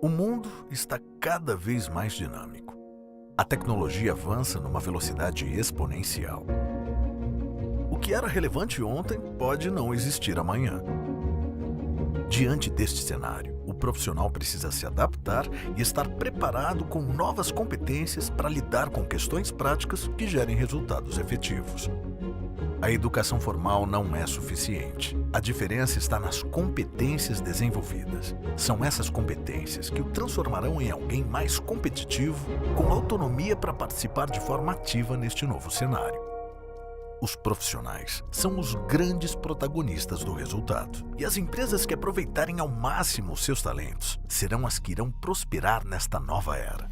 O mundo está cada vez mais dinâmico. A tecnologia avança numa velocidade exponencial. O que era relevante ontem pode não existir amanhã. Diante deste cenário, o profissional precisa se adaptar e estar preparado com novas competências para lidar com questões práticas que gerem resultados efetivos. A educação formal não é suficiente. A diferença está nas competências desenvolvidas. São essas competências que o transformarão em alguém mais competitivo, com autonomia para participar de forma ativa neste novo cenário. Os profissionais são os grandes protagonistas do resultado. E as empresas que aproveitarem ao máximo os seus talentos serão as que irão prosperar nesta nova era.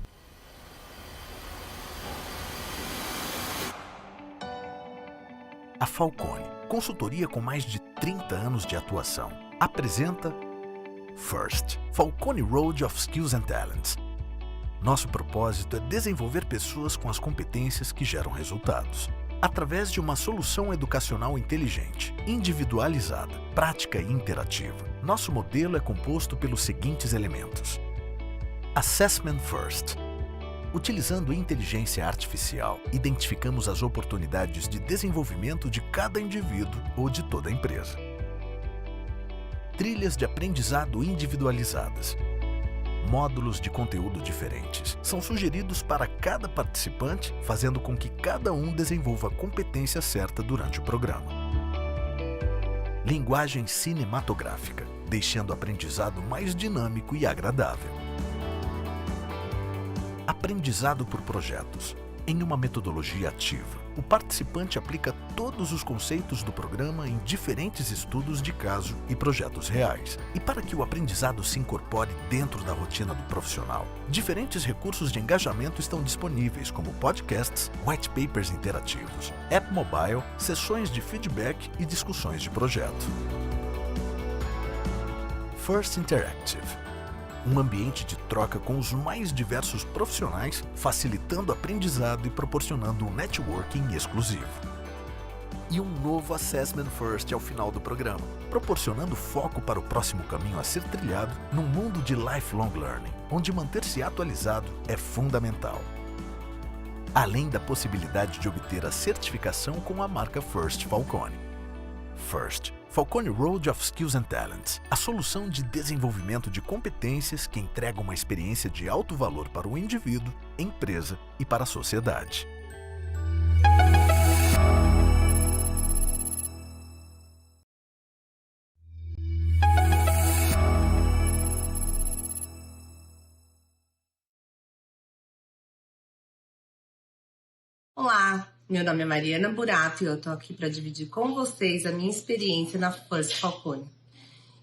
A Falcone, consultoria com mais de 30 anos de atuação, apresenta FIRST, Falcone Road of Skills and Talents. Nosso propósito é desenvolver pessoas com as competências que geram resultados, através de uma solução educacional inteligente, individualizada, prática e interativa. Nosso modelo é composto pelos seguintes elementos: Assessment First. Utilizando inteligência artificial, identificamos as oportunidades de desenvolvimento de cada indivíduo ou de toda a empresa. Trilhas de aprendizado individualizadas. Módulos de conteúdo diferentes são sugeridos para cada participante, fazendo com que cada um desenvolva a competência certa durante o programa. Linguagem cinematográfica, deixando o aprendizado mais dinâmico e agradável. Aprendizado por projetos. Em uma metodologia ativa, o participante aplica todos os conceitos do programa em diferentes estudos de caso e projetos reais. E para que o aprendizado se incorpore dentro da rotina do profissional, diferentes recursos de engajamento estão disponíveis, como podcasts, white papers interativos, app mobile, sessões de feedback e discussões de projeto. FIRST Interactive. Um ambiente de troca com os mais diversos profissionais, facilitando o aprendizado e proporcionando um networking exclusivo. E um novo Assessment First ao final do programa, proporcionando foco para o próximo caminho a ser trilhado num mundo de lifelong learning, onde manter-se atualizado é fundamental. Além da possibilidade de obter a certificação com a marca FIRST Falcone. FIRST, Falcone Road of Skills and Talents, a solução de desenvolvimento de competências que entrega uma experiência de alto valor para o indivíduo, empresa e para a sociedade. Olá, meu nome é Mariana Burato e eu estou aqui para dividir com vocês a minha experiência na FIRST Falcone.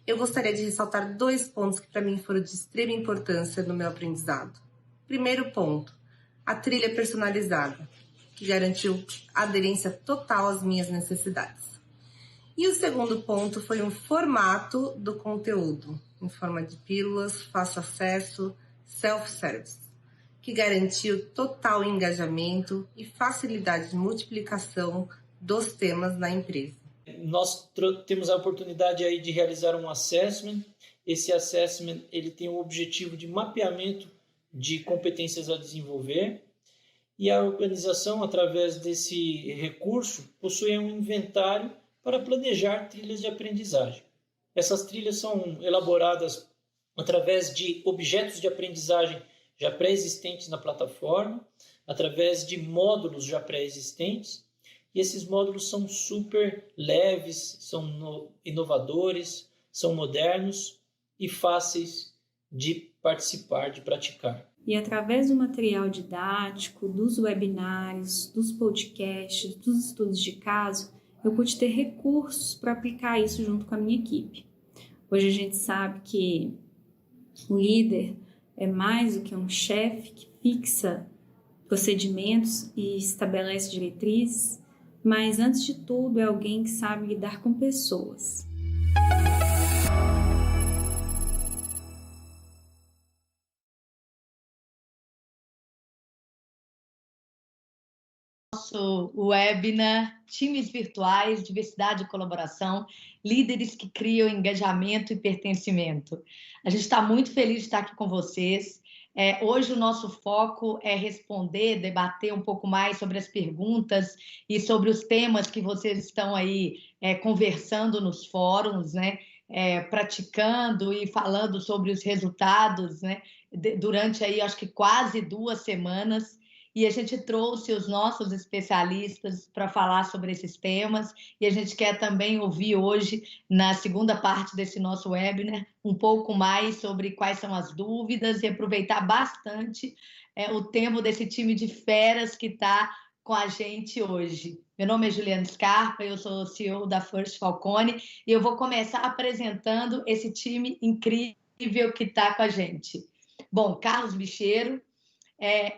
Eu gostaria de ressaltar 2 pontos que para mim foram de extrema importância no meu aprendizado. Primeiro ponto, a trilha personalizada, que garantiu aderência total às minhas necessidades. E o segundo ponto foi um formato do conteúdo, em forma de pílulas, fácil acesso, self-service, que garantiu total engajamento e facilidade de multiplicação dos temas na empresa. Nós temos a oportunidade aí de realizar um assessment. Esse assessment ele tem o objetivo de mapeamento de competências a desenvolver, e a organização, através desse recurso, possui um inventário para planejar trilhas de aprendizagem. Essas trilhas são elaboradas através de objetos de aprendizagem já pré-existentes na plataforma, através de módulos já pré-existentes, e esses módulos são super leves, são inovadores, são modernos e fáceis de participar, de praticar. E através do material didático, dos webinários, dos podcasts, dos estudos de caso, eu pude ter recursos para aplicar isso junto com a minha equipe. Hoje a gente sabe que o líder é mais do que um chefe que fixa procedimentos e estabelece diretrizes, mas antes de tudo é alguém que sabe lidar com pessoas. nosso webinar Times Virtuais, Diversidade e Colaboração, líderes que criam engajamento e pertencimento. A gente está muito feliz de estar aqui com vocês. Hoje o nosso foco é responder, debater um pouco mais sobre as perguntas e sobre os temas que vocês estão aí conversando nos fóruns, né? Praticando e falando sobre os resultados, né? Durante aí, acho que quase 2 semanas. E a gente trouxe os nossos especialistas para falar sobre esses temas, e a gente quer também ouvir hoje, na segunda parte desse nosso webinar, um pouco mais sobre quais são as dúvidas e aproveitar bastante o tempo desse time de feras que está com a gente hoje. Meu nome é Juliana Scarpa, eu sou CEO da First Falcone, e eu vou começar apresentando esse time incrível que está com a gente. Bom, Carlos Bicheiro.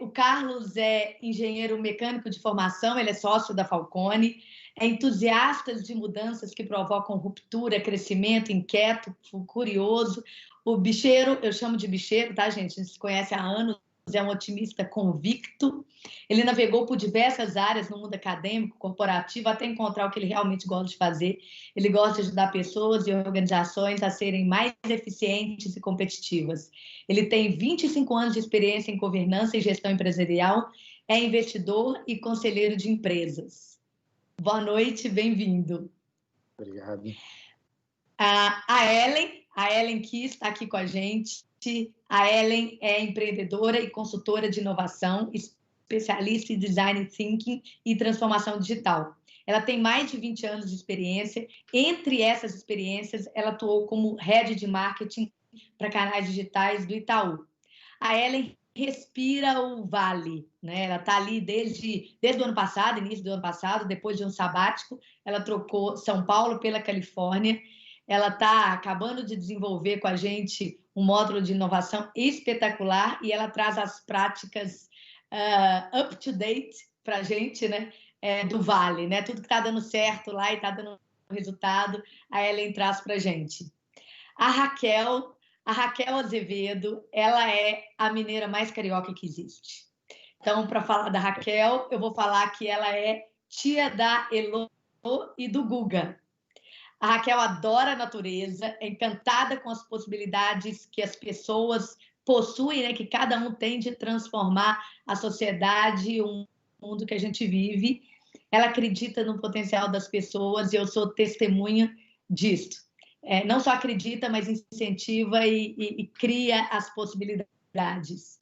O Carlos é engenheiro mecânico de formação, ele é sócio da Falcone, é entusiasta de mudanças que provocam ruptura, crescimento, inquieto, curioso. O Bicheiro, eu chamo de Bicheiro, tá, gente? A gente se conhece há anos, é um otimista convicto. Ele navegou por diversas áreas no mundo acadêmico, corporativo, até encontrar o que ele realmente gosta de fazer. Ele gosta de ajudar pessoas e organizações a serem mais eficientes e competitivas. Ele tem 25 anos de experiência em governança e gestão empresarial, é investidor e conselheiro de empresas. Boa noite, bem-vindo. Obrigado. A Ellen que está aqui com a gente. A Ellen é empreendedora e consultora de inovação, especialista em design thinking e transformação digital. Ela tem mais de 20 anos de experiência. Entre essas experiências, ela atuou como head de marketing para canais digitais do Itaú. A Ellen respira o vale, né? Ela está ali desde o ano passado, início do ano passado, depois de um sabático, ela trocou São Paulo pela Califórnia. Ela está acabando de desenvolver com a gente um módulo de inovação espetacular e ela traz as práticas up to date para a gente, né? Do Vale, né? Tudo que está dando certo lá e está dando resultado, a Ellen traz para a gente. A Raquel Azevedo, ela é a mineira mais carioca que existe. Então, para falar da Raquel, eu vou falar que ela é tia da Elô e do Guga. A Raquel adora a natureza, é encantada com as possibilidades que as pessoas possuem, né, que cada um tem de transformar a sociedade, o mundo que a gente vive. Ela acredita no potencial das pessoas e eu sou testemunha disso. Não só acredita, mas incentiva e cria as possibilidades.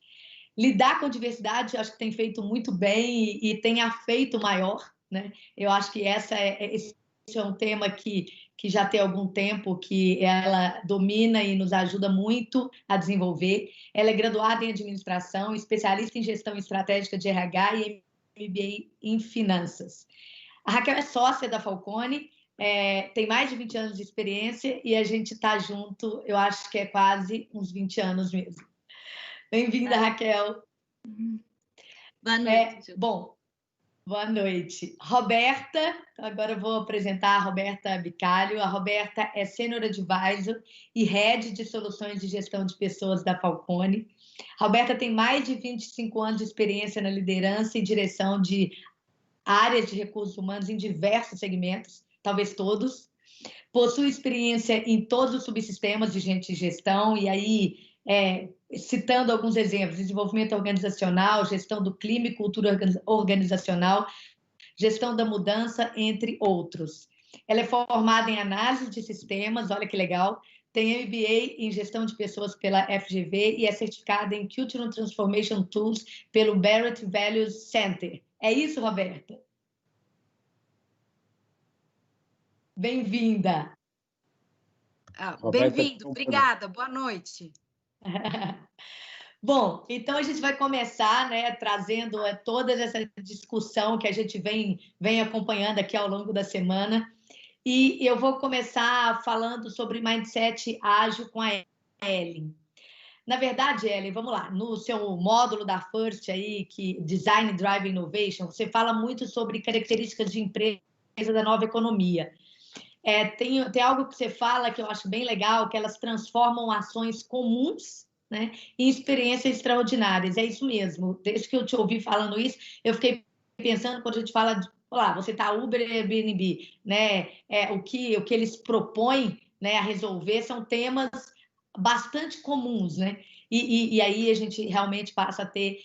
Lidar com diversidade, acho que tem feito muito bem e tem afeito maior, né? Eu acho que esse é um tema que já tem algum tempo que ela domina e nos ajuda muito a desenvolver. Ela é graduada em administração, especialista em gestão estratégica de RH e MBA em finanças. A Raquel é sócia da Falcone, tem mais de 20 anos de experiência e a gente está junto, eu acho que é quase uns 20 anos mesmo. Bem-vinda, Raquel. Boa noite. Bom, boa noite. Roberta, agora eu vou apresentar a Roberta Bicalho. A Roberta é Senior Advisor e Head de Soluções de Gestão de Pessoas da Falcone. A Roberta tem mais de 25 anos de experiência na liderança e direção de áreas de recursos humanos em diversos segmentos, talvez todos. Possui experiência em todos os subsistemas de gente de gestão, e aí, citando alguns exemplos: desenvolvimento organizacional, gestão do clima e cultura organizacional, gestão da mudança, entre outros. Ela é formada em análise de sistemas, olha que legal, tem MBA em gestão de pessoas pela FGV e é certificada em Cultural Transformation Tools pelo Barrett Values Center. É isso, Roberta? Bem-vinda. Bem-vindo, obrigada, boa noite. Bom, então a gente vai começar, né, trazendo toda essa discussão que a gente vem acompanhando aqui ao longo da semana. E eu vou começar falando sobre mindset ágil com a Ellen. Na verdade, Ellen, vamos lá, no seu módulo da First aí, que Design Drive Innovation, você fala muito sobre características de empresa da nova economia. Tem algo que você fala que eu acho bem legal, que elas transformam ações comuns, né, em experiências extraordinárias. É isso mesmo. Desde que eu te ouvi falando isso, eu fiquei pensando quando a gente fala de, olá, você tá Uber e Airbnb, né? O que eles propõem, né, a resolver são temas bastante comuns, né? E aí a gente realmente passa a ter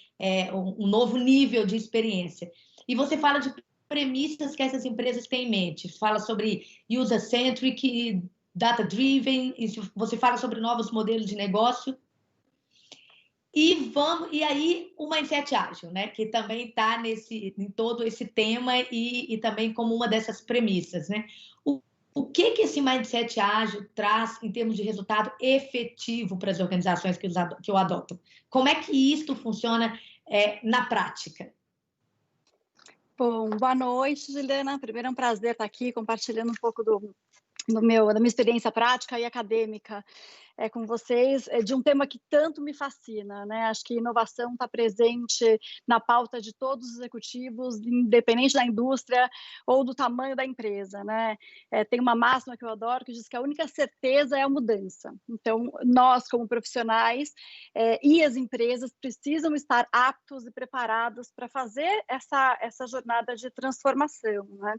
um novo nível de experiência. E você fala de premissas que essas empresas têm em mente. Fala sobre user-centric, data-driven, você fala sobre novos modelos de negócio. E aí o mindset ágil, né? Que também está em todo esse tema e também como uma dessas premissas, né? O que esse mindset ágil traz em termos de resultado efetivo para as organizações que o adotam? Como é que isso funciona na prática? Bom, boa noite, Juliana. Primeiro é um prazer estar aqui compartilhando um pouco da minha experiência prática e acadêmica com vocês, de um tema que tanto me fascina, né? Acho que inovação está presente na pauta de todos os executivos, independente da indústria ou do tamanho da empresa, né? Tem uma máxima que eu adoro que diz que a única certeza é a mudança. Então, nós, como profissionais e as empresas precisam estar aptos e preparados para fazer essa jornada de transformação, né?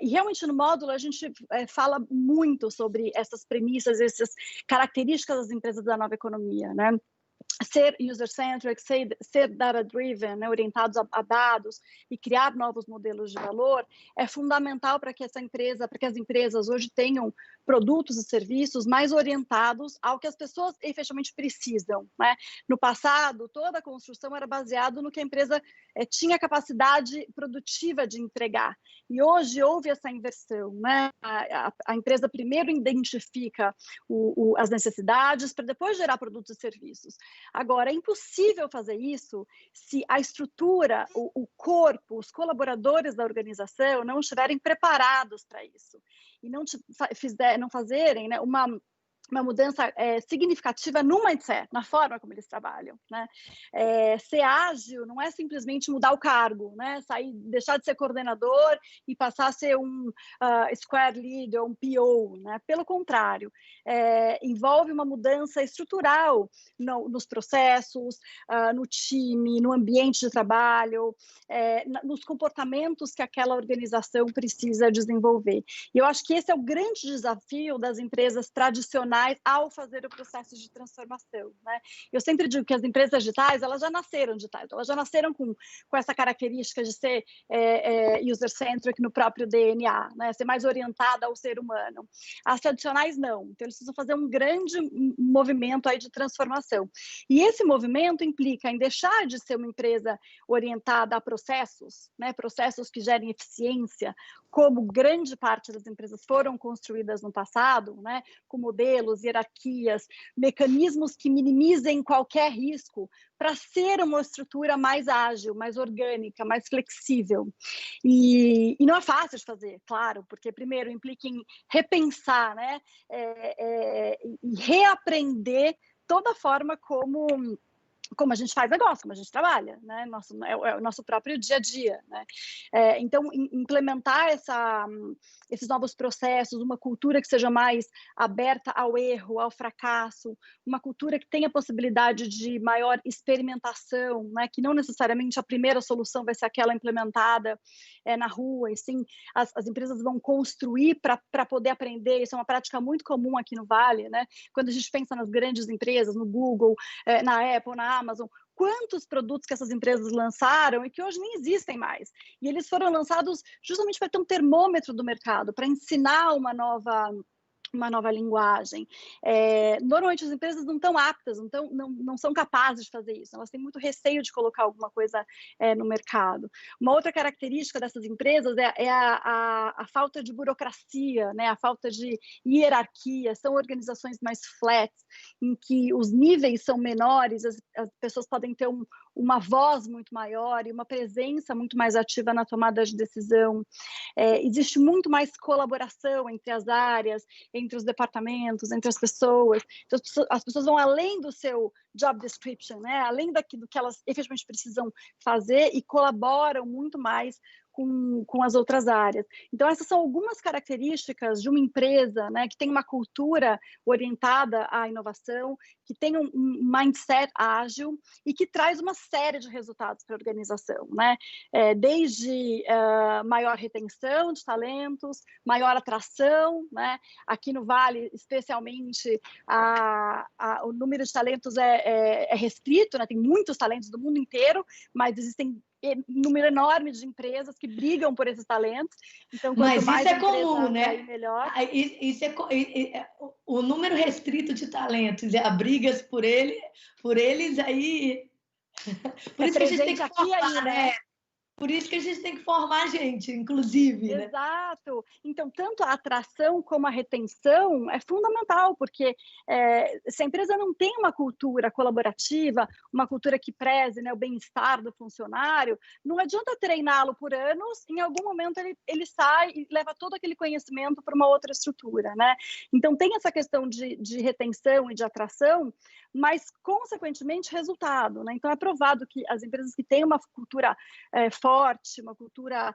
E realmente no módulo a gente fala muito sobre essas premissas, essas características das empresas da nova economia, né? Ser user-centric, ser data-driven, né, orientados a dados e criar novos modelos de valor é fundamental para que as empresas hoje tenham produtos e serviços mais orientados ao que as pessoas efetivamente precisam, né? No passado, toda a construção era baseada no que a empresa tinha capacidade produtiva de entregar. E hoje houve essa inversão, né? A empresa primeiro identifica as necessidades para depois gerar produtos e serviços. Agora, é impossível fazer isso se a estrutura, o corpo, os colaboradores da organização não estiverem preparados para isso e não fazerem, né, uma mudança significativa no mindset, na forma como eles trabalham, né? Ser ágil não é simplesmente mudar o cargo, né? Deixar de ser coordenador e passar a ser um squad leader, um PO, né? Pelo contrário, envolve uma mudança estrutural nos processos, no time, no ambiente de trabalho, nos comportamentos que aquela organização precisa desenvolver. E eu acho que esse é o grande desafio das empresas tradicionais ao fazer o processo de transformação, né? Eu sempre digo que as empresas digitais, elas já nasceram digitais, elas já nasceram com essa característica de ser user-centric no próprio DNA, né? Ser mais orientada ao ser humano. As tradicionais não, então eles precisam fazer um grande movimento aí de transformação. E esse movimento implica em deixar de ser uma empresa orientada a processos, né? Processos que gerem eficiência, como grande parte das empresas foram construídas no passado, né? Com modelos, hierarquias, mecanismos que minimizem qualquer risco para ser uma estrutura mais ágil, mais orgânica, mais flexível. E não é fácil de fazer, claro, porque primeiro implica em repensar, né? E reaprender toda a forma como a gente faz negócio, como a gente trabalha, né? É o nosso próprio dia a dia, né? Então, implementar esses novos processos, uma cultura que seja mais aberta ao erro, ao fracasso, uma cultura que tenha possibilidade de maior experimentação, né? Que não necessariamente a primeira solução vai ser aquela implementada na rua, e sim, as empresas vão construir para poder aprender. Isso é uma prática muito comum aqui no Vale, né? Quando a gente pensa nas grandes empresas, no Google, na Apple, na Amazon, quantos produtos que essas empresas lançaram e que hoje nem existem mais. E eles foram lançados justamente para ter um termômetro do mercado, para ensinar uma nova linguagem. Normalmente as empresas não estão aptas, não são capazes de fazer isso, elas têm muito receio de colocar alguma coisa no mercado. Uma outra característica dessas empresas é a falta de burocracia, né? A falta de hierarquia, são organizações mais flat, em que os níveis são menores, as pessoas podem ter uma voz muito maior e uma presença muito mais ativa na tomada de decisão. Existe muito mais colaboração entre as áreas, entre os departamentos, entre as pessoas. Então, as pessoas vão além do seu job description, né? Além do que elas efetivamente precisam fazer e colaboram muito mais com as outras áreas. Então, essas são algumas características de uma empresa, né, que tem uma cultura orientada à inovação, que tem um mindset ágil e que traz uma série de resultados para a organização, né? Desde maior retenção de talentos, maior atração, né? Aqui no Vale, especialmente, o número de talentos é restrito, né? Tem muitos talentos do mundo inteiro, mas existem um número enorme de empresas que brigam por esses talentos. Então, mas isso é comum, né? Melhor. O número restrito de talentos, a brigas por eles aí. Por isso que a gente tem que formar, né? Por isso que a gente tem que formar a gente, inclusive. Exato. Né? Então, tanto a atração como a retenção é fundamental, porque se a empresa não tem uma cultura colaborativa, uma cultura que preze, né, o bem-estar do funcionário, não adianta treiná-lo por anos, em algum momento ele sai e leva todo aquele conhecimento para uma outra estrutura. Né? Então, tem essa questão de retenção e de atração, mas, consequentemente, resultado. Né? Então, é provado que as empresas que têm uma cultura forte, uma cultura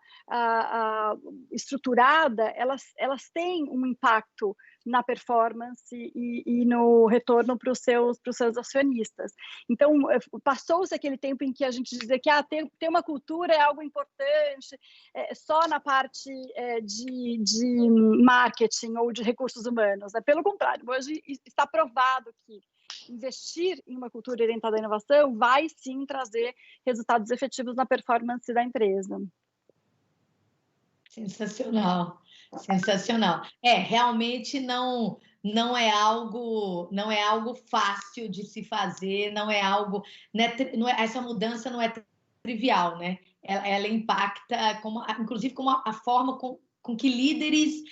estruturada, elas têm um impacto na performance e no retorno para os seus acionistas. Então, passou-se aquele tempo em que a gente dizia que ter uma cultura é algo importante, só na parte de marketing ou de recursos humanos. Né? Pelo contrário, hoje está provado que investir em uma cultura orientada à inovação vai sim trazer resultados efetivos na performance da empresa. Sensacional, sensacional. Realmente não é algo fácil de se fazer, não é algo, essa mudança não é trivial, né? Ela impacta, inclusive, como a forma com que líderes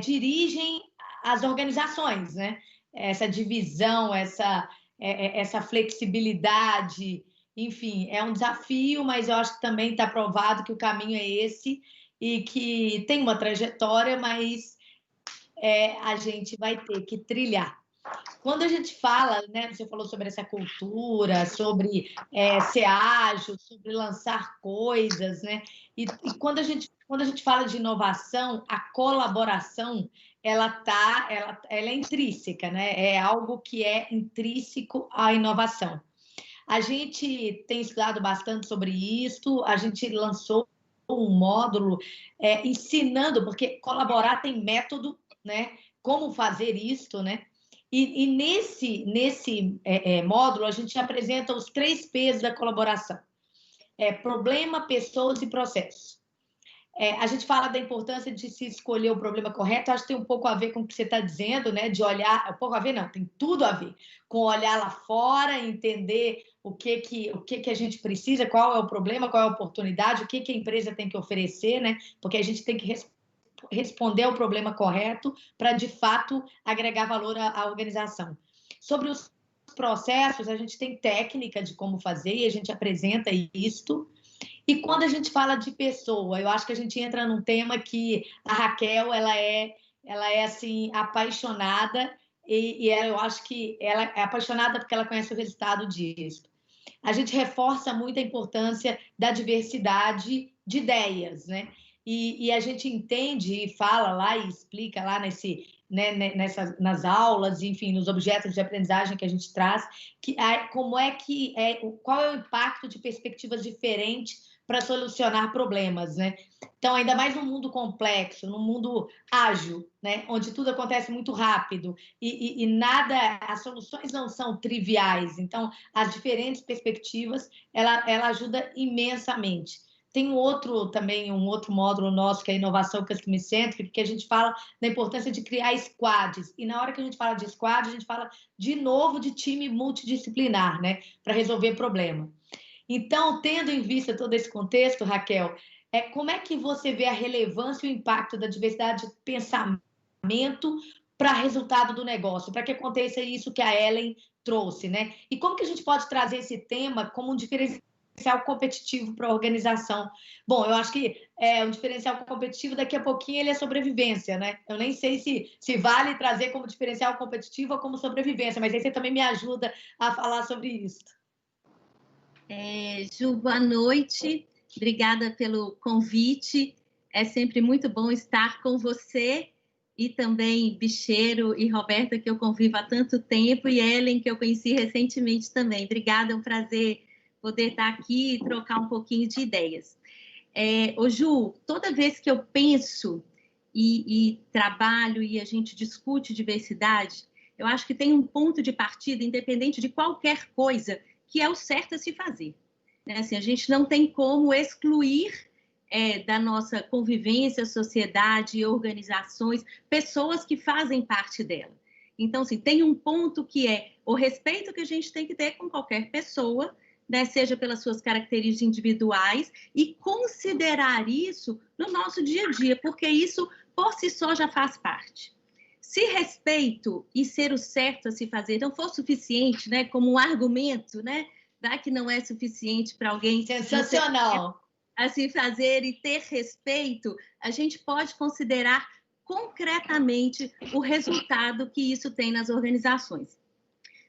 dirigem as organizações, né? Essa divisão, essa flexibilidade, enfim, é um desafio, mas eu acho que também está provado que o caminho é esse e que tem uma trajetória, mas a gente vai ter que trilhar. Quando a gente fala, né, você falou sobre essa cultura, sobre ser ágil, sobre lançar coisas, né? E quando a gente fala de inovação, a colaboração ela é intrínseca, né? É algo que é intrínseco à inovação. A gente tem estudado bastante sobre isso, a gente lançou um módulo ensinando, porque colaborar tem método, né? Como fazer isso, né? E nesse módulo, a gente apresenta os 3 P's da colaboração. Problema, pessoas e processos. A gente fala da importância de se escolher o problema correto, acho que tem um pouco a ver com o que você está dizendo, né? De olhar, um pouco a ver não, tem tudo a ver com olhar lá fora, entender o que a gente precisa, qual é o problema, qual é a oportunidade, o que a empresa tem que oferecer, né? Porque a gente tem que responder ao problema correto para, de fato, agregar valor à organização. Sobre os processos, a gente tem técnica de como fazer e a gente apresenta isso. E quando a gente fala de pessoa, eu acho que a gente entra num tema que a Raquel, ela é assim, apaixonada e eu acho que ela é apaixonada porque ela conhece o resultado disso. A gente reforça muito a importância da diversidade de ideias, né? E a gente entende e fala lá e explica lá nas aulas, enfim, nos objetos de aprendizagem que a gente traz, qual é o impacto de perspectivas diferentes para solucionar problemas, né? Então, ainda mais num mundo complexo, num mundo ágil, né? Onde tudo acontece muito rápido e as soluções não são triviais. Então, as diferentes perspectivas, ela ajuda imensamente. Tem um outro módulo nosso, que é a inovação customer-centric, que a gente fala da importância de criar squads. E na hora que a gente fala de squad, a gente fala de novo de time multidisciplinar, né? Para resolver problema. Então, tendo em vista todo esse contexto, Raquel, como é que você vê a relevância e o impacto da diversidade de pensamento para resultado do negócio, para que aconteça isso que a Ellen trouxe, né? E como que a gente pode trazer esse tema como um diferencial diferencial competitivo para a organização? Bom, eu acho que o diferencial competitivo, daqui a pouquinho, ele é sobrevivência, né? Eu nem sei se vale trazer como diferencial competitivo ou como sobrevivência, mas aí você também me ajuda a falar sobre isso. Ju, boa noite. Obrigada pelo convite. É sempre muito bom estar com você e também Bicheiro e Roberta, que eu convivo há tanto tempo, e Ellen, que eu conheci recentemente também. Obrigada, é um prazer poder estar aqui e trocar um pouquinho de ideias. Ô Ju, toda vez que eu penso e trabalho e a gente discute diversidade, eu acho que tem um ponto de partida, independente de qualquer coisa, que é o certo a se fazer. Né? Assim, a gente não tem como excluir da nossa convivência, sociedade, organizações, pessoas que fazem parte dela. Então, assim, tem um ponto que é o respeito que a gente tem que ter com qualquer pessoa, né, seja pelas suas características individuais, e considerar isso no nosso dia a dia, porque isso, por si só, já faz parte. Se respeito e ser o certo a se fazer não for suficiente, né, como um argumento, né, já que não é suficiente para alguém... Sensacional! A se fazer e ter respeito, a gente pode considerar concretamente o resultado que isso tem nas organizações.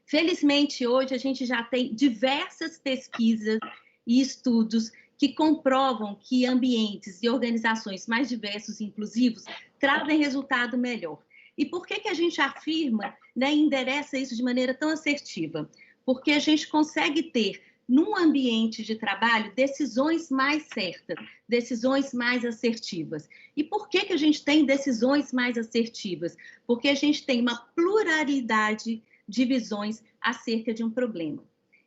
Felizmente, hoje, a gente já tem diversas pesquisas e estudos que comprovam que ambientes e organizações mais diversos e inclusivos trazem resultado melhor. E por que a gente afirma, né, e endereça isso de maneira tão assertiva? Porque a gente consegue ter, num ambiente de trabalho, decisões mais certas, decisões mais assertivas. E por que a gente tem decisões mais assertivas? Porque a gente tem uma pluralidade de visões acerca de um problema.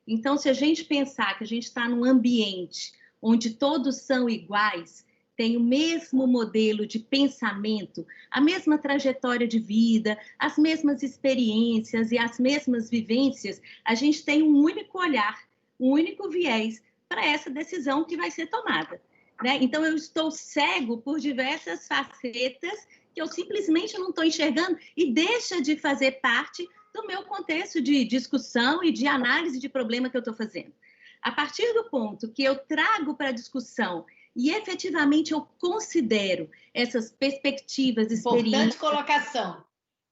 Então, se a gente pensar que a gente está num ambiente onde todos são iguais, tem o mesmo modelo de pensamento, a mesma trajetória de vida, as mesmas experiências e as mesmas vivências, a gente tem um único olhar, um único viés para essa decisão que vai ser tomada. Né? Então, eu estou cego por diversas facetas que eu simplesmente não estou enxergando e deixa de fazer parte do meu contexto de discussão e de análise de problema que eu estou fazendo. A partir do ponto que eu trago para a discussão e efetivamente eu considero essas perspectivas, experiências... Importante colocação.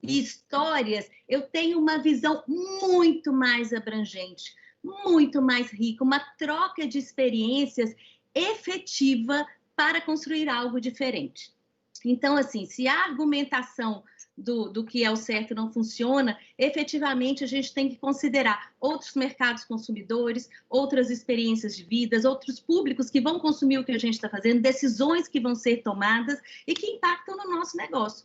E histórias, eu tenho uma visão muito mais abrangente, muito mais rica, uma troca de experiências efetiva para construir algo diferente. Então, assim, se a argumentação do que é o certo não funciona, efetivamente a gente tem que considerar outros mercados consumidores, outras experiências de vidas, outros públicos que vão consumir o que a gente está fazendo, decisões que vão ser tomadas e que impactam no nosso negócio.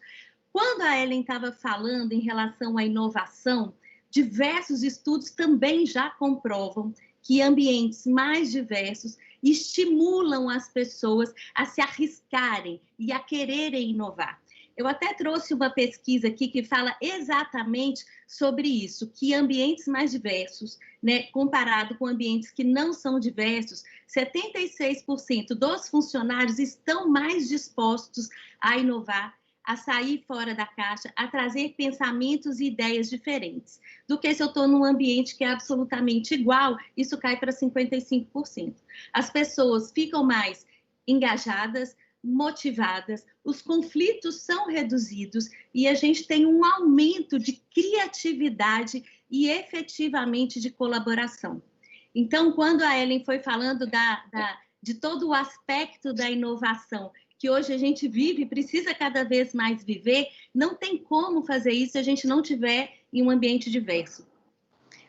Quando a Ellen estava falando em relação à inovação, diversos estudos também já comprovam que ambientes mais diversos estimulam as pessoas a se arriscarem e a quererem inovar. Eu até trouxe uma pesquisa aqui que fala exatamente sobre isso, que ambientes mais diversos, né, comparado com ambientes que não são diversos, 76% dos funcionários estão mais dispostos a inovar, a sair fora da caixa, a trazer pensamentos e ideias diferentes, do que se eu estou num ambiente que é absolutamente igual, isso cai para 55%. As pessoas ficam mais engajadas, motivadas, os conflitos são reduzidos e a gente tem um aumento de criatividade e efetivamente de colaboração. Então, quando a Ellen foi falando de todo o aspecto da inovação, que hoje a gente vive e precisa cada vez mais viver, não tem como fazer isso se a gente não tiver em um ambiente diverso.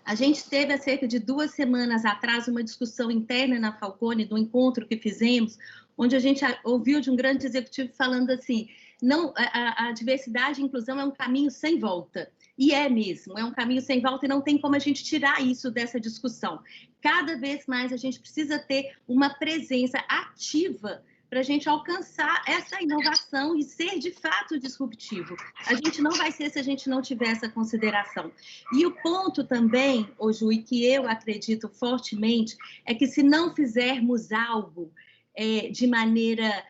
A gente teve, há cerca de 2 semanas atrás, uma discussão interna na Falcone, do encontro que fizemos, onde a gente ouviu de um grande executivo falando assim, não, a diversidade e a inclusão é um caminho sem volta. E é mesmo, é um caminho sem volta e não tem como a gente tirar isso dessa discussão. Cada vez mais a gente precisa ter uma presença ativa para a gente alcançar essa inovação e ser, de fato, disruptivo. A gente não vai ser se a gente não tiver essa consideração. E o ponto também, Ju, e que eu acredito fortemente, é que se não fizermos algo de maneira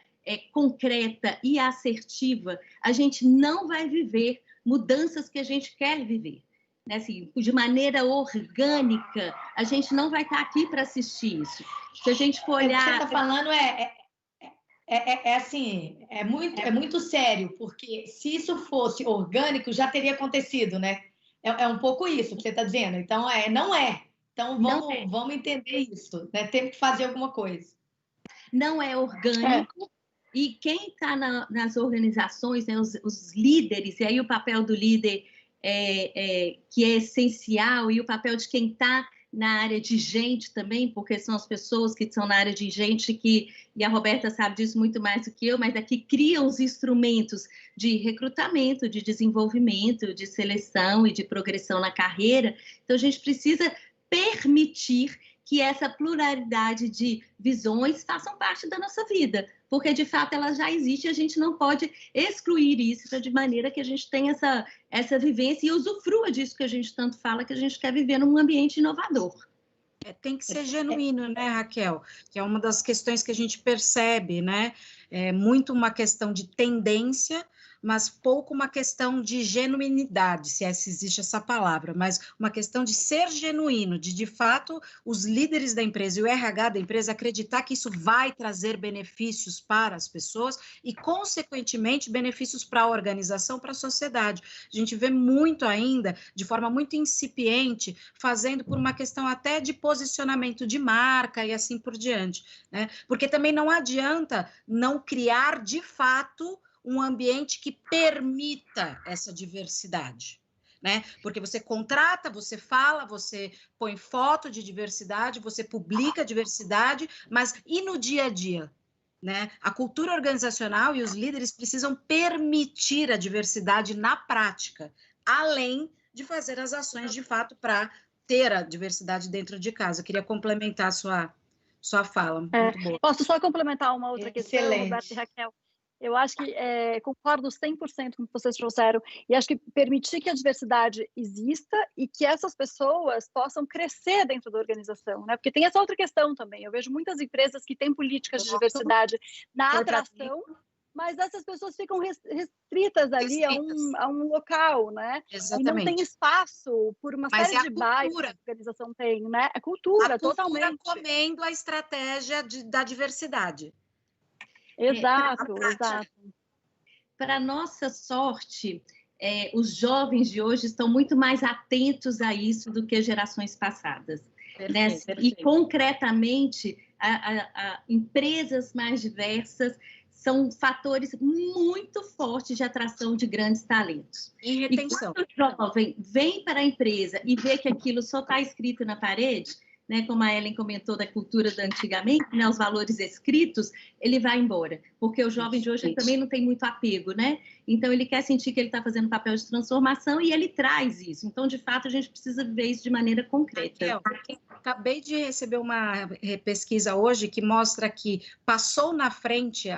concreta e assertiva, a gente não vai viver mudanças que a gente quer viver. né, assim, de maneira orgânica, a gente não vai estar aqui para assistir isso. Se a gente for O que você olhar... está falando assim, é muito sério, porque se isso fosse orgânico, já teria acontecido, né? É um pouco isso que você está dizendo. Então, não é. Então, vamos entender isso, né? Temos que fazer alguma coisa. Não é orgânico. E quem está nas organizações, né, os líderes, e aí o papel do líder que é essencial, e o papel de quem está na área de gente também, porque são as pessoas que estão na área de gente e a Roberta sabe disso muito mais do que eu, mas daqui criam os instrumentos de recrutamento, de desenvolvimento, de seleção e de progressão na carreira. Então, a gente precisa permitir que essa pluralidade de visões façam parte da nossa vida, porque, de fato, ela já existe e a gente não pode excluir isso de maneira que a gente tenha essa vivência e usufrua disso que a gente tanto fala, que a gente quer viver num ambiente inovador. Tem que ser genuíno, né, Raquel? Que é uma das questões que a gente percebe, né? É muito uma questão de tendência, mas pouco uma questão de genuinidade, se existe essa palavra, mas uma questão de ser genuíno, de fato, os líderes da empresa e o RH da empresa acreditar que isso vai trazer benefícios para as pessoas e, consequentemente, benefícios para a organização, para a sociedade. A gente vê muito ainda, de forma muito incipiente, fazendo por uma questão até de posicionamento de marca e assim por diante, né? Porque também não adianta não criar, de fato, um ambiente que permita essa diversidade, né? Porque você contrata, você fala, você põe foto de diversidade, você publica diversidade, mas e no dia a dia, né? A cultura organizacional e os líderes precisam permitir a diversidade na prática, além de fazer as ações de fato para ter a diversidade dentro de casa. Eu queria complementar a sua fala. Muito boa. Posso só complementar uma outra questão, Excelente. Roberto e Raquel? Eu acho que concordo 100% com o que vocês trouxeram, e acho que permitir que a diversidade exista e que essas pessoas possam crescer dentro da organização, né? Porque tem essa outra questão também. Eu vejo muitas empresas que têm políticas de diversidade na atração, mas essas pessoas ficam restritas ali a um local, né? Exatamente. E não tem espaço por uma série de bairros que a organização tem, né? É cultura, totalmente. Comendo a estratégia da diversidade. Exato. Para nossa sorte, os jovens de hoje estão muito mais atentos a isso do que gerações passadas. Perfeito, né? perfeito. E, concretamente, empresas mais diversas são fatores muito fortes de atração de grandes talentos. E retenção. E quando o jovem vem para a empresa e vê que aquilo só está escrito na parede, né, como a Ellen comentou da cultura da antigamente, né, os valores escritos, ele vai embora. Porque o jovem de hoje também não tem muito apego, né? Então, ele quer sentir que ele está fazendo papel de transformação e ele traz isso. Então, de fato, a gente precisa ver isso de maneira concreta. Acabei de receber uma pesquisa hoje que mostra que passou na frente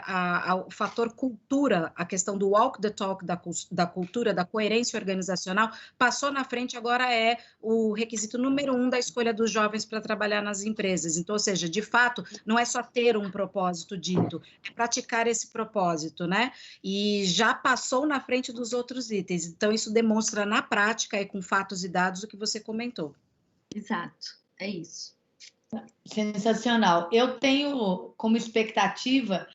o fator cultura, a questão do walk the talk da cultura, da coerência organizacional, passou na frente, agora é o requisito número 1 da escolha dos jovens para trabalhar nas empresas. Então, ou seja, de fato, não é só ter um propósito dito, é praticar esse propósito, né? E já passou na frente dos outros itens. Então, isso demonstra na prática e com fatos e dados o que você comentou. Exato. É isso. Sensacional. Eu tenho como expectativa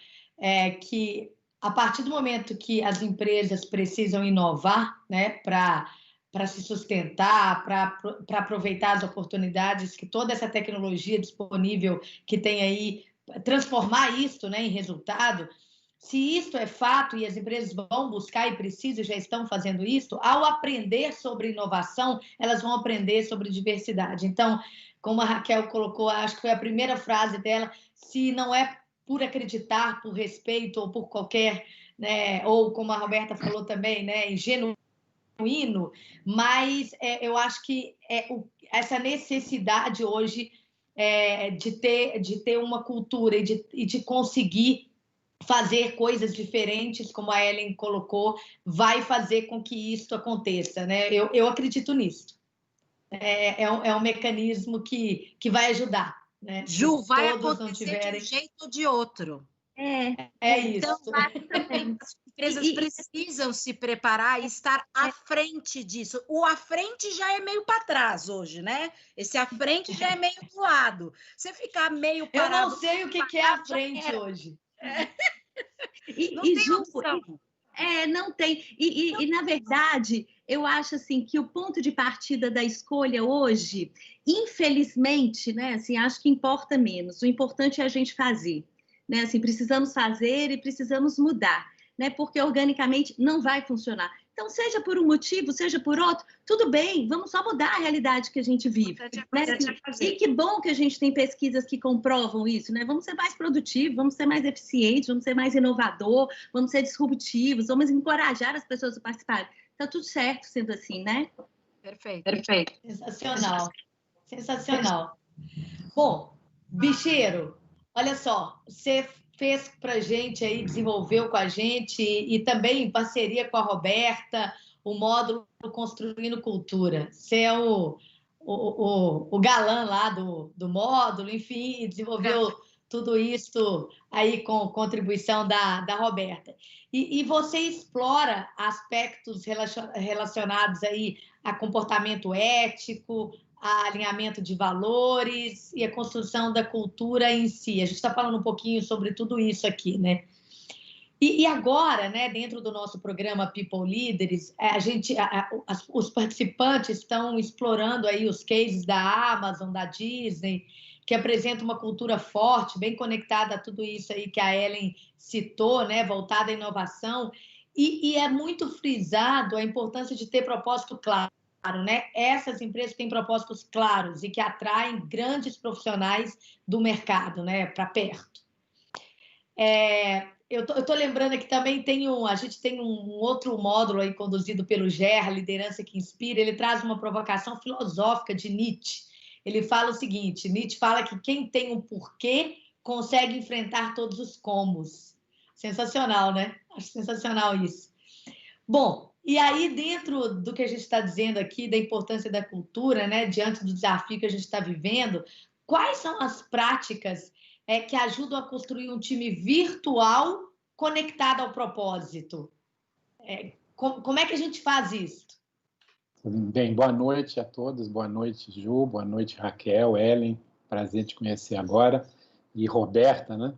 que, a partir do momento que as empresas precisam inovar, né, para se sustentar, para aproveitar as oportunidades que toda essa tecnologia disponível que tem aí, transformar isso, né, em resultado, se isto é fato e as empresas vão buscar e precisam, já estão fazendo isso, ao aprender sobre inovação, elas vão aprender sobre diversidade. Então, como a Raquel colocou, acho que foi a primeira frase dela, se não é por acreditar, por respeito ou por qualquer, né, ou como a Roberta falou também, né, genuíno, mas eu acho que essa necessidade hoje de ter uma cultura e de conseguir fazer coisas diferentes, como a Ellen colocou, vai fazer com que isso aconteça, né? Eu acredito nisso. É um mecanismo que vai ajudar, né? Ju, vai acontecer de um jeito ou de outro. Isso. Exatamente. As empresas precisam se preparar e estar à frente disso. O à frente já é meio para trás hoje, né? Esse à frente já é meio do lado. Você ficar meio Eu parado... não sei o que é à frente hoje. Não tem Ju, opção. não tem. E, na verdade, eu acho assim que o ponto de partida da escolha hoje, infelizmente, né, assim, acho que importa menos. O importante é a gente fazer, né? Assim, precisamos fazer e precisamos mudar, né? Porque organicamente não vai funcionar. Então, seja por um motivo, seja por outro, tudo bem, vamos só mudar a realidade que a gente vive. Né? E que bom que a gente tem pesquisas que comprovam isso, né? Vamos ser mais produtivos, vamos ser mais eficientes, vamos ser mais inovador, vamos ser disruptivos, vamos encorajar as pessoas a participarem. Tá tudo certo sendo assim, né? Perfeito. Sensacional. Sensacional. Bom, Bicheiro, olha só, você fez para a gente aí, desenvolveu com a gente e também em parceria com a Roberta, o módulo Construindo Cultura. Você é o galã lá do módulo, enfim, desenvolveu tudo isso aí com contribuição da Roberta. E você explora aspectos relacionados aí a comportamento ético, a alinhamento de valores e a construção da cultura em si. A gente está falando um pouquinho sobre tudo isso aqui, né? E agora, né, dentro do nosso programa People Leaders, os participantes estão explorando aí os cases da Amazon, da Disney, que apresenta uma cultura forte, bem conectada a tudo isso aí que a Ellen citou, né, voltada à inovação, e é muito frisado a importância de ter propósito claro, né? Essas empresas têm propósitos claros e que atraem grandes profissionais do mercado, né, para perto. Eu tô lembrando aqui também a gente tem um outro módulo aí conduzido pelo GER, Liderança que Inspira. Ele traz uma provocação filosófica de Nietzsche. Ele fala o seguinte: Nietzsche fala que quem tem um porquê consegue enfrentar todos os comos. Sensacional, né? Acho sensacional isso. Bom, e aí dentro do que a gente está dizendo aqui, da importância da cultura, né, diante do desafio que a gente está vivendo, quais são as práticas que ajudam a construir um time virtual conectado ao propósito? Como é que a gente faz isso? Bem, boa noite a todos, boa noite, Ju, boa noite, Raquel, Ellen, prazer te conhecer agora, e Roberta, né?